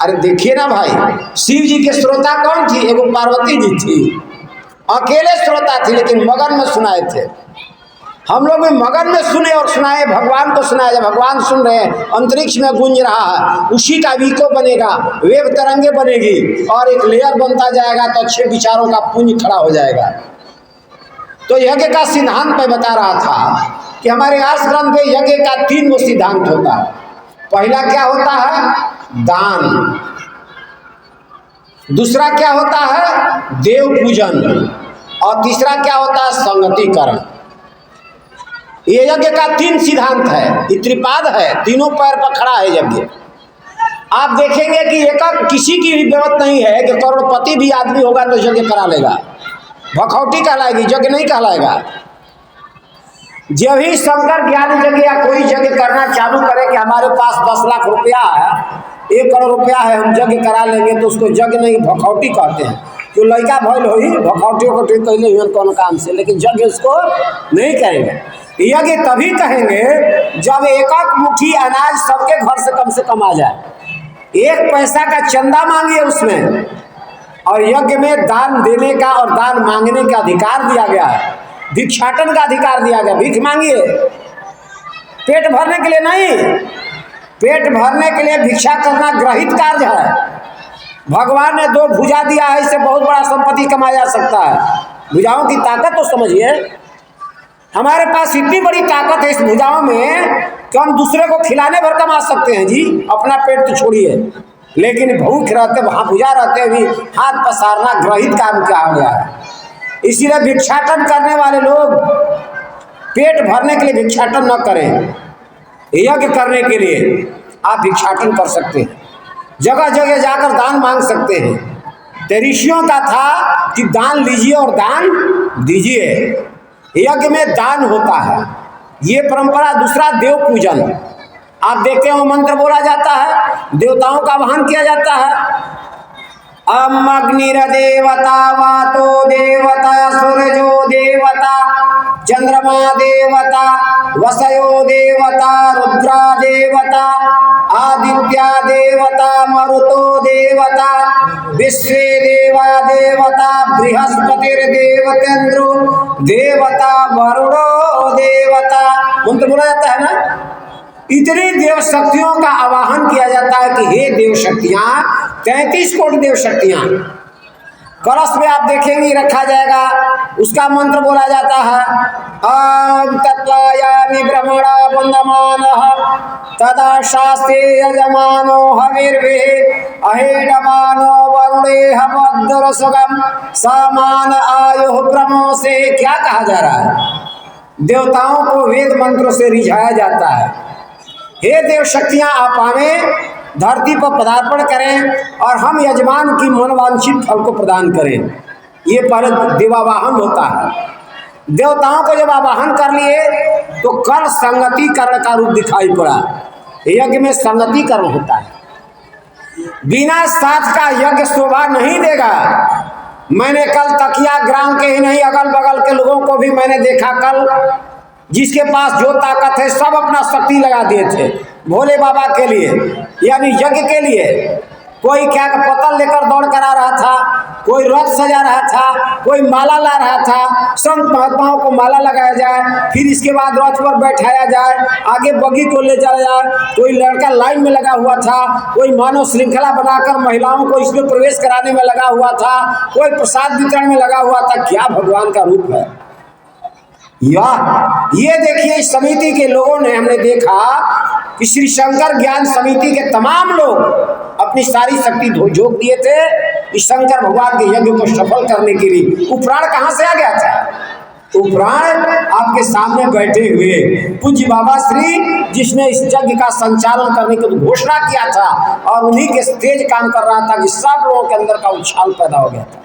अरे देखिए ना भाई, शिव जी के श्रोता कौन थी? एगो पार्वती जी थी, अकेले श्रोता थी, लेकिन मगन में सुनाए थे। हम लोग भी मगन में सुने और सुनाए, भगवान को सुनाए। जब भगवान सुन रहे हैं, अंतरिक्ष में गूंज रहा है, उसी का वीको बनेगा, वेव तरंगे बनेगी और एक लेयर बनता जाएगा, तो अच्छे विचारों का पुंज खड़ा हो जाएगा। तो यज्ञ का सिद्धांत मैं बता रहा था कि हमारे आर्ष ग्रंथ में यज्ञ का 3 गो सिद्धांत होता है। पहला क्या होता है? दान। दूसरा क्या होता है? देव पूजन। और तीसरा क्या होता है? संगतिकरण। ये यज्ञ का 3 सिद्धांत है, ये त्रिपाद है, तीनों पैर पर खड़ा है यज्ञ। आप देखेंगे कि एक किसी की भी जरूरत नहीं है कि करोड़पति भी आदमी होगा तो यज्ञ करा लेगा, भखौटी कहलाएगी, यज्ञ नहीं कहलाएगा। जब ही शंकर ज्ञान यज्ञ या कोई यज्ञ करना चालू करे कि हमारे पास 10 लाख रुपया है, 1 करोड़ रुपया है, हम यज्ञ करा लेंगे, तो उसको यज्ञ नहीं भखौटी कहते हैं। तो लड़का भैल हो ही भखौटियों को ठीक कहले हुए कौन काम से, लेकिन यज्ञ उसको नहीं कहेंगे। यज्ञ तभी कहेंगे जब 1 मुट्ठी अनाज सबके घर से कम आ जाए, 1 पैसा का चंदा मांगिए उसमें। और यज्ञ में दान देने का और दान मांगने का अधिकार दिया गया है, भिक्षाटन का अधिकार दिया गया। भीख मांगिए, पेट भरने के लिए नहीं, पेट भरने के लिए भिक्षा करना ग्रहित कार्य है। भगवान ने 2 भुजा दिया है, इससे बहुत बड़ा संपत्ति कमाया जा सकता है। भुजाओं की ताकत तो समझिए, हमारे पास इतनी बड़ी ताकत है इस भुजाओं में कि हम दूसरे को खिलाने भर कमा सकते हैं जी, अपना पेट तो छोड़िए। लेकिन भूख रहते, वहाँ भुजा रहते भी हाथ पसारना ग्रहित काम क्या हो गया है। इसीलिए भिक्षाटन करने वाले लोग पेट भरने के लिए भिक्षाटन न करें, यज्ञ करने के लिए आप भिक्षाटन कर सकते हैं, जगह जगह जाकर दान मांग सकते हैं। तो ऋषियों का था कि दान लीजिए और दान दीजिए, यज्ञ में दान होता है, ये परंपरा। दूसरा देव पूजन, आप देखते हो मंत्र बोला जाता है, देवताओं का आवाहन किया जाता है। अम अग्निर्देवता, वातो देवता, सूर्यो देवता, चंद्रमा देवता, वसयो देवता, रुद्रा देवता, आदित्या देवता, मरुतो देवता, विश्वे देवा देवता, बृहस्पतिर्देवतेन्द्रो देवता, वरुणो देवता। मंत्र बोला जाता है ना। इतनी देव शक्तियों का आवाहन किया जाता है कि हे देव शक्तियां, 33 कोटि देव शक्तियां कलश में आप देखेंगे रखा जाएगा, उसका मंत्र बोला जाता है। ओम तत्वायामि ब्रह्मणा वंदमानः तदा शास्त्रे यजमानो हविर्वे अहेडमानो वरुणेह मद्दुरसुगम सामान आयुः ब्रह्मो से। क्या कहा जा रहा है? देवताओं को वेद मंत्रों से रिझाया जाता है। हे देव शक्तियां, आप आवें, धरती पर पदार्पण करें और हम यजमान की मनवांछित फल को प्रदान करें। ये पहले देवावाहन होता है। देवताओं को जब आवाहन कर लिए तो कल संगतिकरण का रूप दिखाई पड़ा। यज्ञ में संगतिकरण होता है, बिना साथ का यज्ञ शोभा नहीं देगा। मैंने कल तकिया ग्राम के ही नहीं, अगल बगल के लोगों को भी मैंने देखा कल, जिसके पास जो ताकत है सब अपना शक्ति लगा दिए थे भोले बाबा के लिए, यानी यज्ञ के लिए। कोई क्या पतल लेकर दौड़ कर आ रहा था, कोई रथ सजा रहा था, कोई माला ला रहा था। संत महात्माओं को माला लगाया जाए, फिर इसके बाद रथ पर बैठाया जाए, आगे बग्गी को ले जाया जाए। कोई लड़का लाइन में लगा हुआ था, कोई मानव श्रृंखला बनाकर महिलाओं को इसमें प्रवेश कराने में लगा हुआ था, कोई प्रसाद वितरण में लगा हुआ था। क्या भगवान का रूप है ये देखिए। इस समिति के लोगों ने, हमने देखा कि श्री शंकर ज्ञान समिति के तमाम लोग अपनी सारी शक्ति झोंक दिए थे इस शंकर भगवान के यज्ञ को सफल करने के लिए। उपराण कहाँ से आ गया था? उपराण आपके सामने बैठे हुए पूज्य बाबा श्री, जिसने इस यज्ञ का संचालन करने की घोषणा किया था और उन्हीं के तेज काम कर रहा था कि सब लोगों के अंदर का उछाल पैदा हो गया था।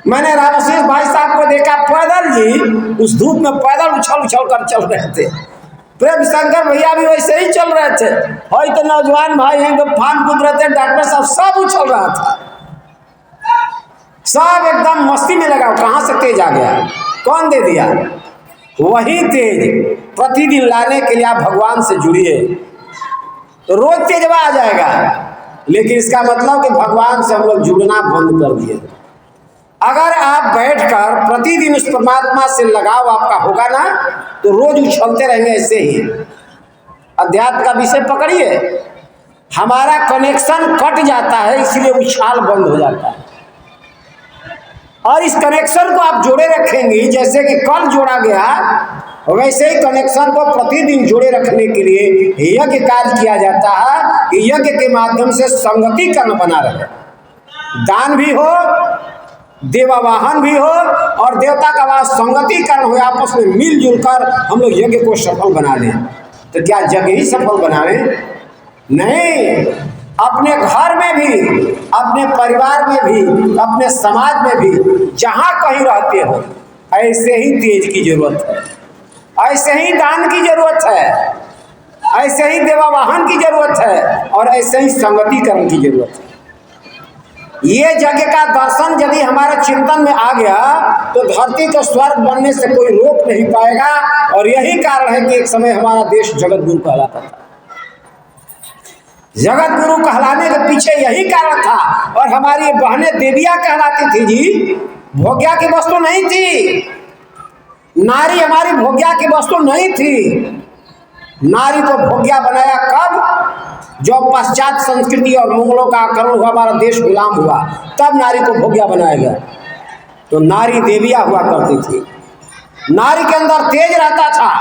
मैंने रामशेष भाई साहब को देखा पैदल जी, उस धूप में पैदल उछल उछल कर चल रहे थे। प्रेम शंकर भैया भी वैसे ही चल रहे थे, और तो नौजवान भाई हैं तो फान कूद रहे थे, डॉक्टर साहब सब उछल रहा था, सब एकदम मस्ती में लगा। कहाँ से तेज आ गया, कौन दे दिया? वही तेज प्रतिदिन लाने के लिए आप भगवान से जुड़िए, तो रोज तेजवा आ जाएगा। लेकिन इसका मतलब कि भगवान से हम लोग जुड़ना बंद कर दिए। अगर आप बैठकर प्रतिदिन उस परमात्मा से लगाव आपका होगा ना, तो रोज उछलते रहेंगे ऐसे ही। अध्यात्म का विषय पकड़िए, हमारा कनेक्शन कट जाता है, इसलिए उछाल बंद हो जाता है। और इस कनेक्शन को आप जोड़े रखेंगे, जैसे कि कल जोड़ा गया, वैसे ही कनेक्शन को प्रतिदिन जोड़े रखने के लिए यज्ञ कार्य किया जाता है कि यज्ञ के माध्यम से संगतिकरण बना रहे, दान भी हो, देवावाहन भी हो और देवता का वास संगतिकरण हो, आपस में मिलजुल कर हम लोग यज्ञ को सफल बना लें। तो क्या यज्ञ ही सफल बना लें? नहीं, अपने घर में भी, अपने परिवार में भी, अपने समाज में भी जहाँ कहीं रहते हो, ऐसे ही तेज की जरूरत है, ऐसे ही दान की जरूरत है, ऐसे ही देवावाहन की जरूरत है और ऐसे ही संगतिकरण की जरूरत है। ये जगह का दर्शन यदि हमारे चिंतन में आ गया तो धरती को स्वर्ग बनने से कोई रोक नहीं पाएगा। और यही कारण है कि एक समय हमारा देश जगत गुरु कहलाता था। जगत गुरु कहलाने के पीछे यही कारण था। और हमारी बहनें देवियां कहलाती थी जी, भोग्या की वस्तु नहीं थी। नारी हमारी भोग्या की वस्तु नहीं थी। नारी को भोग्या बनाया कब? जब पश्चात संस्कृति और मुगलों का आक्रमण हुआ, हमारा देश गुलाम हुआ, तब नारी को भोग्या बनाया गया। तो नारी देविया हुआ करती थी। नारी के अंदर तेज रहता था,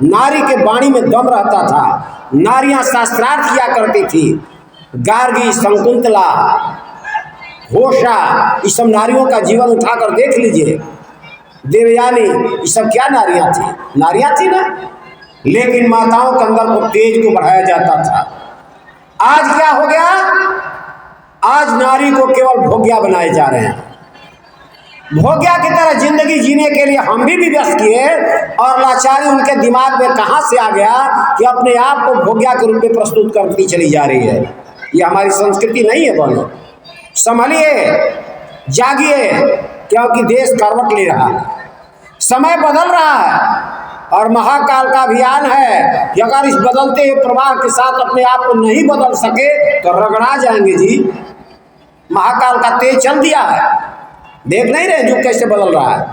नारी के वाणी में दम रहता था। नारियां शास्त्रार्थ किया करती थी। गार्गी, शकुंतला, होशा, ये सब नारियों का जीवन उठाकर देख लीजिए। देवयानी, ये सब क्या नारियां थी? नारियां थी ना। लेकिन माताओं के अंदर को तेज को बढ़ाया जाता था। आज क्या हो गया? आज नारी को केवल भोग्या बनाए जा रहे हैं। भोग्या की तरह जिंदगी जीने के लिए हम भी व्यस्त किए और लाचारी उनके दिमाग में कहां से आ गया कि अपने आप को भोग्या के रूप में प्रस्तुत करती चली जा रही है। ये हमारी संस्कृति नहीं है। बोलो, संभलिए, जागिए, क्योंकि देश करवट ले रहा है, समय बदल रहा है और महाकाल का अभियान है कि अगर इस बदलते हुए प्रवाह के साथ अपने आप को नहीं बदल सके तो रगड़ा जाएंगे जी। महाकाल का तेज चल दिया है, देख नहीं रहे जो कैसे बदल रहा है।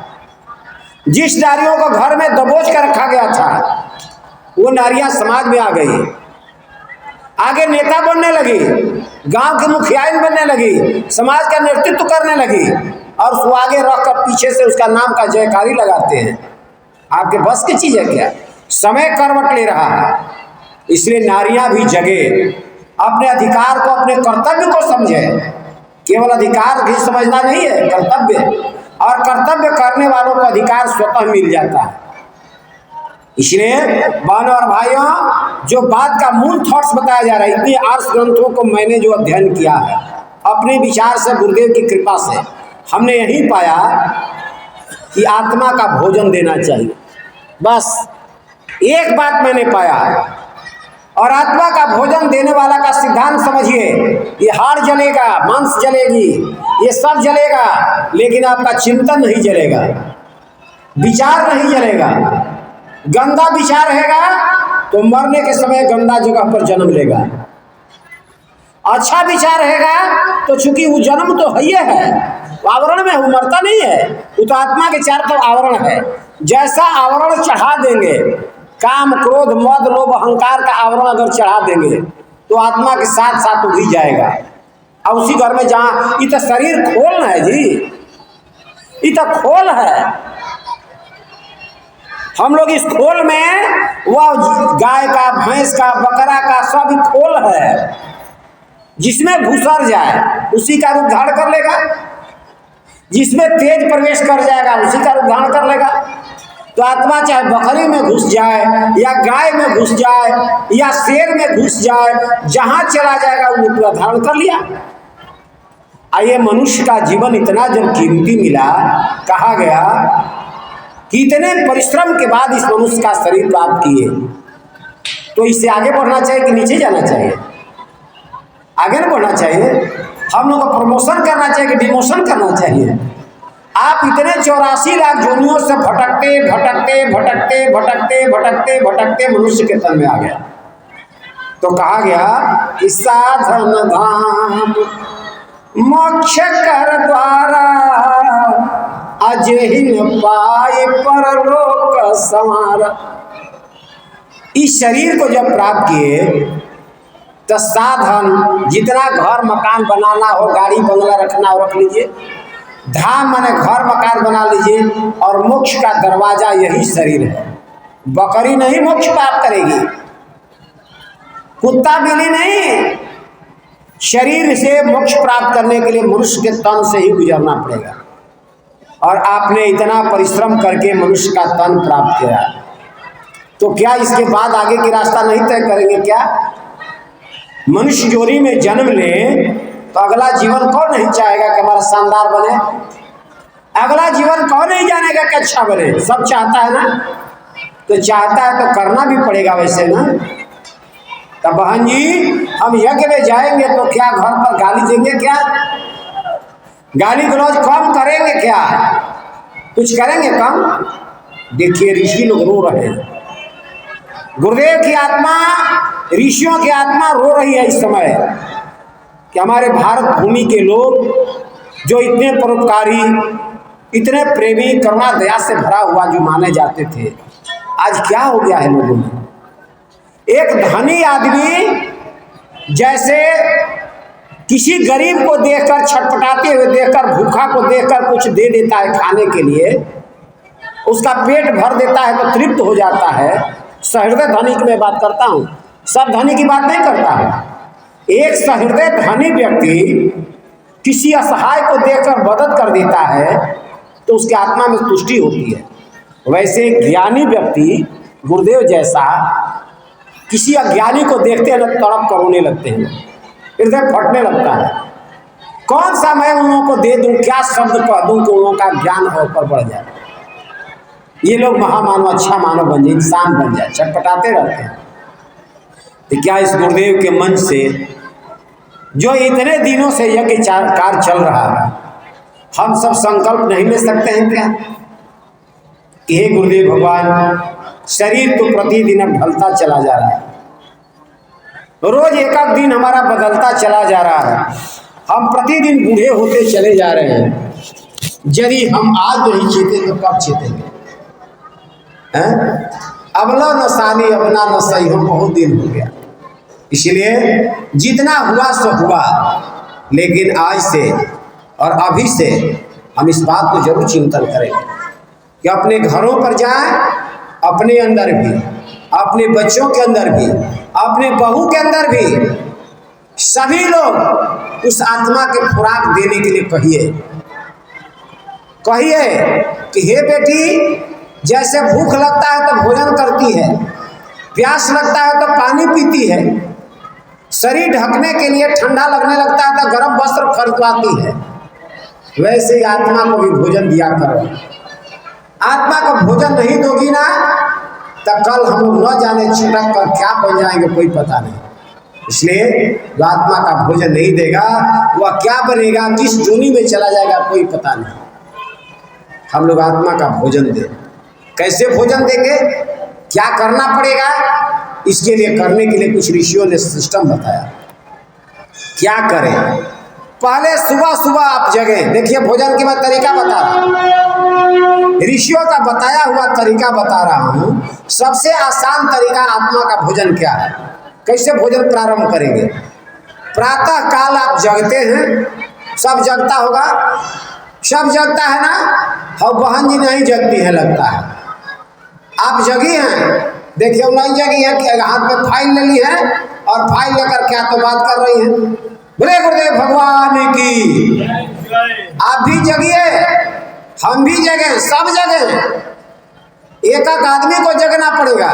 जिस नारियों को घर में दबोच कर रखा गया था, वो नारियां समाज में आ गई, आगे नेता बनने लगी, गांव की मुखियाइन बनने लगी, समाज का नेतृत्व करने लगी और उसको आगे रखकर पीछे से उसका नाम का जयकारी लगाते हैं। आपके बस की चीज है क्या? समय करवट ले रहा है, इसलिए नारियां भी जगे, अपने अधिकार को, अपने कर्तव्य को समझे। केवल अधिकार भी समझना नहीं है, कर्तव्य, और कर्तव्य करने वालों को अधिकार स्वतः मिल जाता है। इसलिए बहनों और भाइयों, जो बात का मूल थॉट्स बताया जा रहा है, इतने आर्ष ग्रंथों को मैंने जो अध्ययन किया है अपने विचार से, गुरुदेव की कृपा से, हमने यही पाया कि आत्मा का भोजन देना चाहिए। बस एक बात मैंने पाया। और आत्मा का भोजन देने वाला का सिद्धांत समझिए, ये हाड़ जलेगा, मांस जलेगी, ये सब जलेगा, लेकिन आपका चिंतन नहीं जलेगा, विचार नहीं जलेगा। गंदा विचार रहेगा तो मरने के समय गंदा जगह पर जन्म लेगा। अच्छा विचार रहेगा तो चूंकि वो जन्म तो है, आवरण में, वो मरता नहीं है, वो तो आत्मा के चारों तरफ आवरण है। जैसा आवरण चढ़ा देंगे, काम, क्रोध, मद, लोभ, अहंकार का आवरण अगर चढ़ा देंगे तो आत्मा के साथ साथ उड़ जाएगा। और उसी घर में जहाँ ये तो शरीर खोल है जी, ये तो खोल है। हम लोग इस खोल में, वह गाय का, भैंस का, बकरा का सब खोल है, जिसमें घुसर जाए उसी का रूप धारण कर लेगा, जिसमें तेज प्रवेश कर जाएगा उसी का रूप धारण कर लेगा। तो आत्मा चाहे बकरी में घुस जाए या गाय में घुस जाए या शेर में घुस जाए, जहां चला जाएगा वो पूरा धारण कर लिया। आइए, मनुष्य का जीवन इतना जब कीमती मिला, कहा गया कि इतने परिश्रम के बाद इस मनुष्य का शरीर प्राप्त किए, तो इससे आगे बढ़ना चाहिए कि नीचे जाना चाहिए? आगे न बढ़ना चाहिए। हम लोग को प्रमोशन करना चाहिए कि डिमोशन करना चाहिए? आप इतने 84 लाख जोनियों से भटकते भटकते भटकते भटकते भटकते भटकते मनुष्य के तन में आ गया। तो कहा गया कि साधन धाम मोक्ष कर द्वारा अजहिन पाए परलोक संवार। इस शरीर को जब प्राप्त किए तो साधन, जितना घर मकान बनाना हो, गाड़ी बंगला रखना हो रख लीजिए, धाम माने घर मकान बना लीजिए, और मोक्ष का दरवाजा यही शरीर है। बकरी नहीं मोक्ष प्राप्त करेगी, कुत्ता बिल्ली नहीं। शरीर से मोक्ष प्राप्त करने के लिए मनुष्य के तन से ही गुजरना पड़ेगा। और आपने इतना परिश्रम करके मनुष्य का तन प्राप्त किया, तो क्या इसके बाद आगे की रास्ता नहीं तय करेंगे क्या? मनुष्य जोड़ी में जन्म ले तो अगला जीवन कौन नहीं चाहेगा कि हमारा शानदार बने? अगला जीवन कौन नहीं जानेगा कि अच्छा बने? सब चाहता है ना। तो चाहता है तो करना भी पड़ेगा वैसे ना। तो बहन जी, हम यज्ञ में जाएंगे तो क्या घर पर गाली देंगे? क्या गाली गलौज कम करेंगे? क्या कुछ करेंगे कम? देखिए ऋषि लोग रो रहे हैं। गुरुदेव की आत्मा, ऋषियों की आत्मा रो रही है इस समय कि हमारे भारत भूमि के लोग जो इतने परोपकारी, इतने प्रेमी, करुणा दया से भरा हुआ जो माने जाते थे, आज क्या हो गया है लोगों में? एक धनी आदमी जैसे किसी गरीब को देखकर, छटपटाते हुए देखकर, भूखा को देखकर कुछ दे देता है खाने के लिए, उसका पेट भर देता है तो तृप्त हो जाता है। सहृदय धनी की मैं बात करता हूँ, सब धनी की बात नहीं करता हूँ। एक सहृदय धनी व्यक्ति किसी असहाय को देखकर मदद कर देता है तो उसकी आत्मा में तुष्टि होती है। वैसे ज्ञानी व्यक्ति, गुरुदेव जैसा, किसी अज्ञानी को देखते हैं तड़प कर रोने लगते हैं, हृदय फटने लगता है। कौन सा मैं उन लोगों को दे दूं, क्या शब्द कह दूं कि उन लोगों का ज्ञान और ऊपर बढ़ जाए, ये लोग महामानव, अच्छा मानव बन जाए, इंसान बन जाए, छटपटाते रहते हैं। तो क्या इस गुरुदेव के मन से जो इतने दिनों से यज्ञ कार्य चल रहा है, हम सब संकल्प नहीं ले सकते हैं क्या कि हे गुरुदेव भगवान, शरीर तो प्रतिदिन अब ढलता चला जा रहा है, रोज एक एक दिन हमारा बदलता चला जा रहा है, हम प्रतिदिन बूढ़े होते चले जा रहे हैं। यदि हम आज नहीं जीते तो कब जीतेंगे? अबला नसानी अबना न सही हो, बहुत दिन हो गया। इसलिए जितना हुआ सो हुआ, लेकिन आज से और अभी से हम इस बात को जरूर चिंतन करेंगे कि अपने घरों पर जाएं, अपने अंदर भी, अपने बच्चों के अंदर भी, अपने बहू के अंदर भी, सभी लोग उस आत्मा के खुराक देने के लिए कहिए कि हे बेटी, जैसे भूख लगता है तो भोजन करती है, प्यास लगता है तो पानी पीती है, शरीर ढकने के लिए ठंडा लगने लगता है तो गर्म वस्त्र खरीदवाती है, वैसे ही आत्मा को भी भोजन दिया करो। आत्मा को भोजन नहीं दोगी ना तो कल हम लोग न जाने छिटक कर क्या बन जाएंगे, कोई पता नहीं। इसलिए जो आत्मा का भोजन नहीं देगा वह क्या बनेगा, किस जोनी में चला जाएगा, कोई पता नहीं। हम लोग आत्मा का भोजन दें। कैसे भोजन देंगे, क्या करना पड़ेगा? इसके लिए करने के लिए कुछ ऋषियों ने सिस्टम बताया। क्या करें? पहले सुबह सुबह आप जगें। देखिए भोजन के मैं तरीका बता रहा हूँ, ऋषियों का बताया हुआ तरीका बता रहा हूँ। सबसे आसान तरीका आत्मा का भोजन क्या है, कैसे भोजन प्रारंभ करेंगे? प्रातः काल आप जगते हैं, सब जगता होगा, सब जगता है ना। और बहन जी नहीं जगती है लगता है, आप जगी हैं। देखिए नहीं जगी है, हाथ में फाइल ले ली है और फाइल लेकर क्या तो बात कर रही है। बोले गुरुदेव भगवान की। आप भी जगिए, हम भी जगे, सब जगे। एक एक आदमी को जगना पड़ेगा।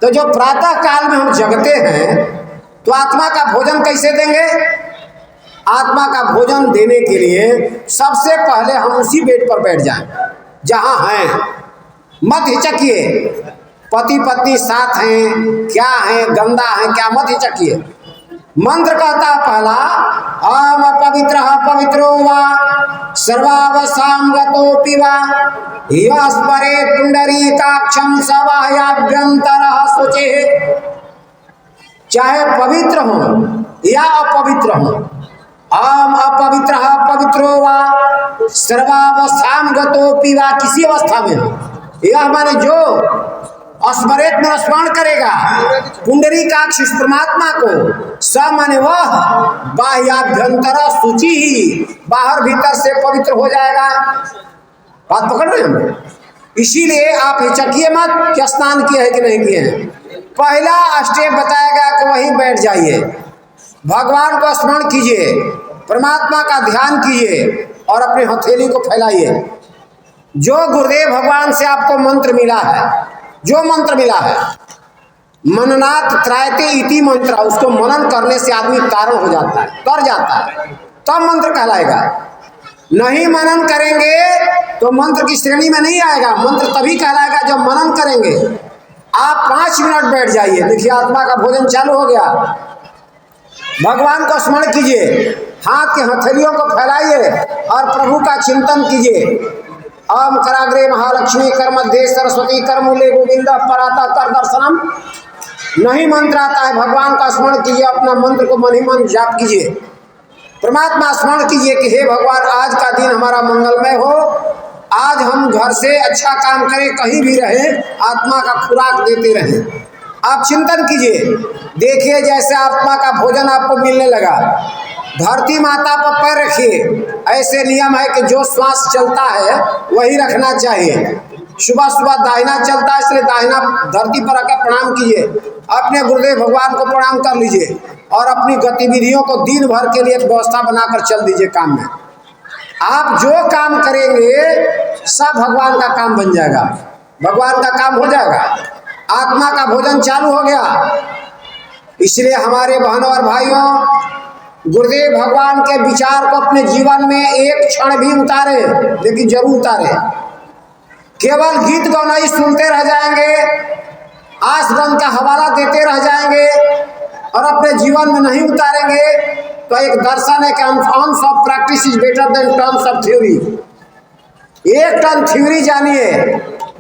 तो जो प्रातः काल में हम जगते हैं तो आत्मा का भोजन कैसे देंगे? आत्मा का भोजन देने के लिए सबसे पहले हम उसी बेड पर बैठ जाएं जहां हैं, मत हिचकिए। पति पत्नी साथ हैं, क्या है, गंदा है क्या, मत हिचकिए। मंत्र कहता है पहला, अहम अपवित्र पवित्रो वा सर्वावसाम गतोपि वा यः स्मरेत् पुंडरीकाक्षं स बाह्याभ्यन्तरः शुचिः। चाहे पवित्र हो या अपवित्र हो, अहम अपवित्र पवित्रो वा सर्वावस्थाम गतोपि वा, किसी अवस्था में हो, यह माने जो स्मरेत में स्मरण करेगा पुंडरीकाक्ष परमात्मा को, स माने वह बाह्याभ्यंतर शुचि ही, बाहर भीतर से पवित्र हो जाएगा। बात पकड़ रहे हैं? इसीलिए आप हिचकिए मत कि स्नान किए हैं कि नहीं किए हैं। पहला स्टेप बताया गया कि वहीं बैठ जाइए, भगवान को स्मरण कीजिए, परमात्मा का ध्यान कीजिए और अपनी हथेली को फैलाइए। जो गुरुदेव भगवान से आपको मंत्र मिला है, जो मंत्र मिला है, मननात् त्रायते इति मंत्र, उसको मनन करने से आदमी तारण हो जाता है, तर जाता है, तब मंत्र कहलाएगा। नहीं मनन करेंगे तो मंत्र की श्रेणी में नहीं आएगा। मंत्र तभी कहलाएगा जब मनन करेंगे। आप 5 मिनट बैठ जाइए, देखिए आत्मा का भोजन चालू हो गया। भगवान को स्मरण कीजिए, हाथ के हथेलियों को फैलाइए और प्रभु का चिंतन कीजिए। ओम कराग्रे महालक्ष्मी कर मध्य सरस्वती कर मूले गोविंद पराता कर दर्शनम। नहीं मंत्र आता है, भगवान का स्मरण कीजिए, अपना मंत्र को मन ही मन जाप कीजिए, परमात्मा स्मरण कीजिए कि हे भगवान आज का दिन हमारा मंगलमय हो, आज हम घर से अच्छा काम करें, कहीं भी रहें, आत्मा का खुराक देते रहें। आप चिंतन कीजिए, देखिए जैसे आत्मा का भोजन आपको मिलने लगा, धरती माता पर पैर रखिए। ऐसे नियम है कि जो श्वास चलता है वही रखना चाहिए। सुबह सुबह दाहिना चलता है, इसलिए दाहिना धरती पर रखकर प्रणाम कीजिए। अपने गुरुदेव भगवान को प्रणाम कर लीजिए और अपनी गतिविधियों को दिन भर के लिए व्यवस्था बनाकर चल दीजिए काम में। आप जो काम करेंगे सब भगवान का काम बन जाएगा, भगवान का काम हो जाएगा। आत्मा का भोजन चालू हो गया। इसलिए हमारे बहनों और भाइयों, गुरुदेव भगवान के विचार को अपने जीवन में एक क्षण भी उतारे, लेकिन जरूर उतारे। केवल गीत गौनाई सुनते रह जाएंगे, आसगन का हवाला देते रह जाएंगे और अपने जीवन में नहीं उतारेंगे तो एक दर्शन है कि ounce of practice is better than terms of theory. 1 ton theory जानिए,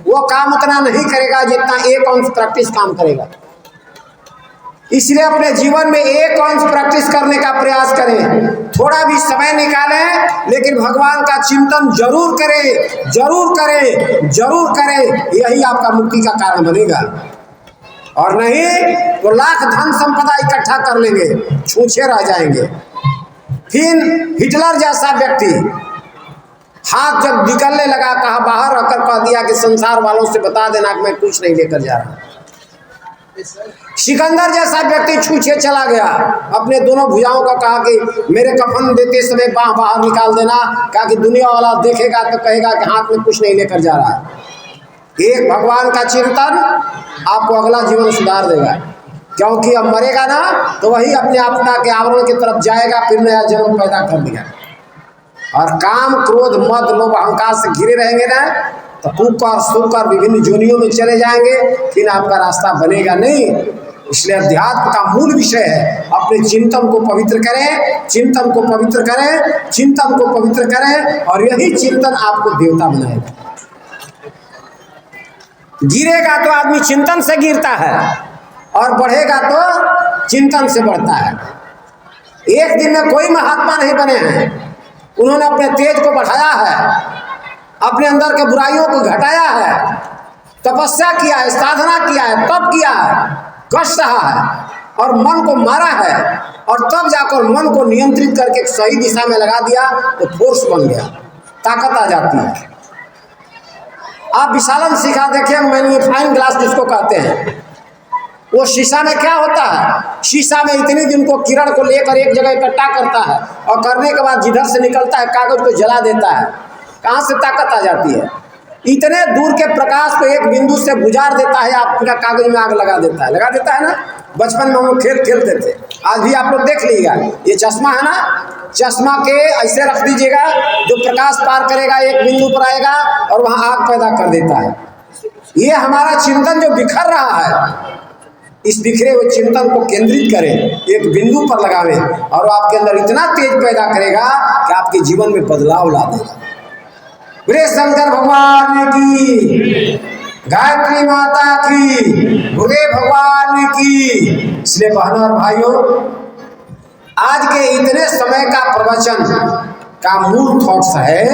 वो काम उतना नहीं करेगा जितना 1 अंश प्रैक्टिस काम करेगा। इसलिए अपने जीवन में 1 अंश प्रैक्टिस करने का प्रयास करें, थोड़ा भी समय निकालें, लेकिन भगवान का चिंतन जरूर करें, जरूर करें, जरूर करें। यही आपका मुक्ति का कारण बनेगा। और नहीं तो लाख धन संपदा इकट्ठा कर लेंगे, छूछे रह जाएंगे। फिर हिटलर जैसा व्यक्ति हाथ जब निकलने लगा, कहा बाहर रखकर कह दिया कि संसार वालों से बता देना कि मैं कुछ नहीं लेकर जा रहा। सिकंदर जैसा व्यक्ति छूछे चला गया, अपने दोनों भुजाओं का कहा कि मेरे कफन देते समय बाह बाहर निकाल देना, कहा कि दुनिया वाला देखेगा तो कहेगा कि हाथ में कुछ नहीं लेकर जा रहा है। एक भगवान का चिंतन आपको अगला जीवन सुधार देगा, क्योंकि अब मरेगा ना तो वही अपने आत्मा के आवरण की तरफ जाएगा, फिर नया जन्म पैदा कर देगा। और काम क्रोध मद लोभ अहंकार से घिरे रहेंगे ना तो कुकर सुकर विभिन्न जोनियों में चले जाएंगे, फिर आपका रास्ता बनेगा नहीं। इसलिए अध्यात्म का मूल विषय है अपने चिंतन को पवित्र करें, चिंतन को पवित्र करें, चिंतन को पवित्र करें, और यही चिंतन आपको देवता बनाएगा। गिरेगा तो आदमी चिंतन से गिरता है और बढ़ेगा तो चिंतन से बढ़ता है। एक दिन में कोई महात्मा नहीं बने हैं, उन्होंने अपने तेज को बढ़ाया है, अपने अंदर के बुराइयों को घटाया है, तपस्या किया है, साधना किया है, तप किया है, कष्ट सहा है और मन को मारा है, और तब जाकर मन को नियंत्रित करके सही दिशा में लगा दिया तो फोर्स बन गया, ताकत आ जाती है। आप विशालन शिखा देखें, मैग्नीफाइंग ग्लास जिसको कहते हैं, वो शीशा में क्या होता है, शीशा में इतने दिन को किरण को लेकर एक जगह इकट्ठा करता है और करने के बाद जिधर से निकलता है कागज को जला देता है। कहाँ से ताकत आ जाती है? इतने दूर के प्रकाश को एक बिंदु से गुजार देता है, आपका कागज में आग लगा देता है, लगा देता है ना। बचपन में हम लोग खेल खेलते थे, आज भी आप लोग देख लीजिएगा, ये चश्मा है ना, चश्मा के ऐसे रख दीजिएगा, जो प्रकाश पार करेगा एक बिंदु पर आएगा और वहाँ आग पैदा कर देता है। ये हमारा चिंतन जो बिखर रहा है, इस बिखरे हुए चिंतन को केंद्रित करें, एक बिंदु पर लगावे और वो आपके अंदर इतना तेज पैदा करेगा कि आपके जीवन में बदलाव ला देगा। बोले शंकर भगवान की, गायत्री माता की, गुरुदेव भगवान की। इसलिए बहनों और भाइयों, आज के इतने समय का प्रवचन का मूल थॉट्स है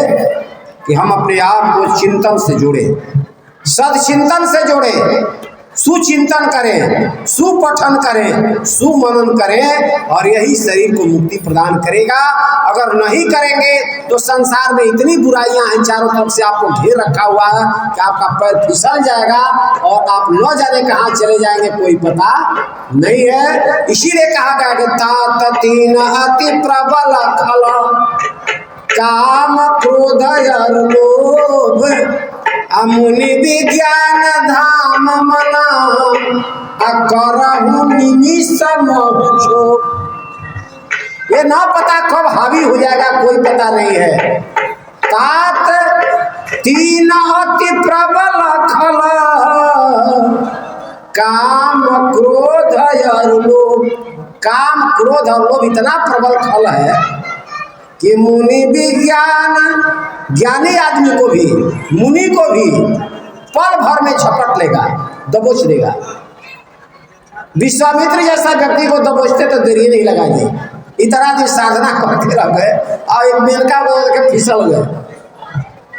कि हम अपने आप को चिंतन से जोड़े, सदचिंतन से जोड़े, सुचिंतन करें, सुपठन करें, सुमनन करें और यही शरीर को मुक्ति प्रदान करेगा। अगर नहीं करेंगे तो संसार में इतनी बुराइयां हैं, चारों तरफ से आपको घेर रखा हुआ है कि आपका पैर फिसल जाएगा और आप न जाने कहाँ चले जाएंगे कोई पता नहीं है। इसीलिए कहा गया कि तात तीन अति प्रबल खल काम क्रोध और लोभ अमुनि विज्ञान धाम मना करहु निमिष मोह। ये ना पता कब हावी हो जाएगा कोई पता नहीं है। तात तीन अति प्रबल खल काम क्रोध और लोभ। काम क्रोध और लोभ इतना प्रबल खल है कि मुनि विज्ञान, ज्ञानी आदमी को भी, मुनि को भी पल भर में झपट लेगा, दबोच देगा। विश्वामित्र जैसा व्यक्ति को दबोचते तो देरी नहीं लगाएंगे, इतना दिन साधना करके रह गए और एक मेनका बोल के फिसल गए।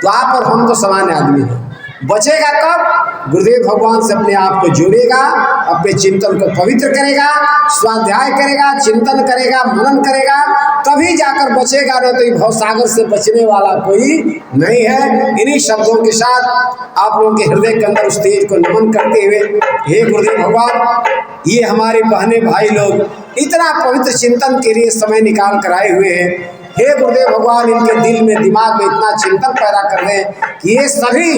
तो आप और हम तो सामान्य आदमी हैं। बचेगा कब? गुरुदेव भगवान से अपने आप को जोड़ेगा, अपने चिंतन को पवित्र करेगा, स्वाध्याय करेगा, चिंतन करेगा, मनन करेगा, तभी जाकर बचेगा। नहीं तो ये भवसागर से बचने वाला कोई नहीं है। इन्हीं शब्दों के साथ आप लोगों के हृदय के अंदर उस तेज को नमन करते हुए, हे गुरुदेव भगवान, ये हमारे बहने भाई लोग इतना पवित्र चिंतन के लिए समय निकाल कर आए हुए हैं। हे गुरुदेव भगवान, इनके दिल में, दिमाग में इतना चिंतन पैदा कर दें कि ये सभी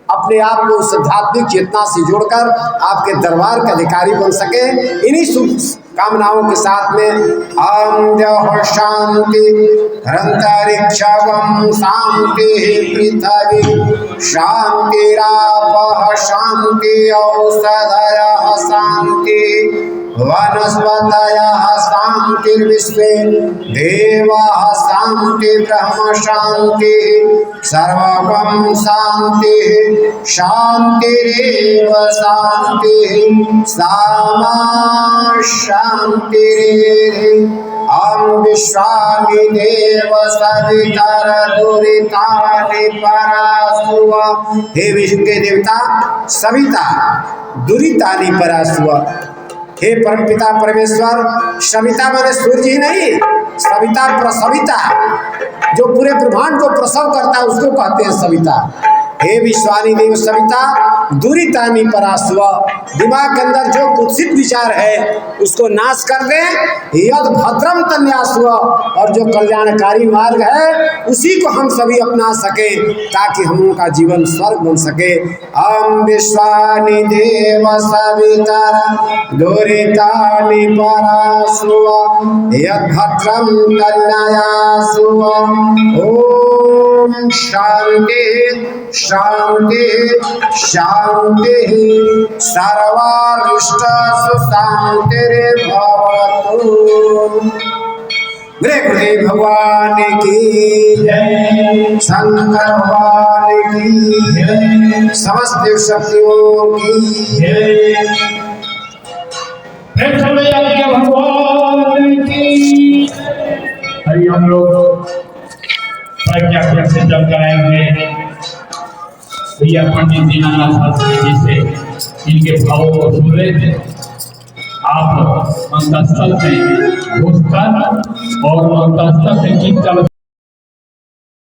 अपने आप को उस आध्यात्मिक चेतना से जोड़कर आपके दरबार के अधिकारी बन सके। इन्हीं शुभ कामनाओं के साथ में हम शांति अंतरिक्षम शांति पृथ्वी शांतिरापः शांति औषधयः शांति वनस्पतयः शांतिर्विश्वे देवाः शांति ब्रह्म शांति सर्वं शांति शांतिरेव शांति सामा शांति। हम विश्वामि देव सवितर दुरितानि परासुव। हे विश्व के देवता सविता दुरितानि परासुव। हे परमपिता परमेश्वर, सविता माने सूर्य ही नहीं, सविता प्रसविता, जो पूरे ब्रह्मांड को प्रसव करता है उसको कहते हैं सविता। हे विश्वानी देव सविता दुरितानि परास्व। दिमाग के अंदर जो कुत्सित विचार है उसको नाश कर दे। यद भद्रम तन्यास्व, और जो कल्याणकारी मार्ग है उसी को हम सभी अपना सके ताकि हम लोगों का जीवन स्वर्ग बन सके। हम विश्वानि देव सविता दुरितानि परास्व यद भद्रम तन्यास्व। ओम शांति शांति शांति सर्वारिष्ट सुशांतिर्भवतु। मेरे गुरुदेव भगवान की जय, शंकर भगवान की जय, समस्त शक्तियों की जय, भगवान की। अभी हम लोग प्रज्ञा से जब कराएंगे भैया पंडित दीनानाथ शास्त्री जी से इनके भावों को सुन रहे थे। आप मंत्रस्थल में घुसकर और मंत्रस्थल से कीर्तन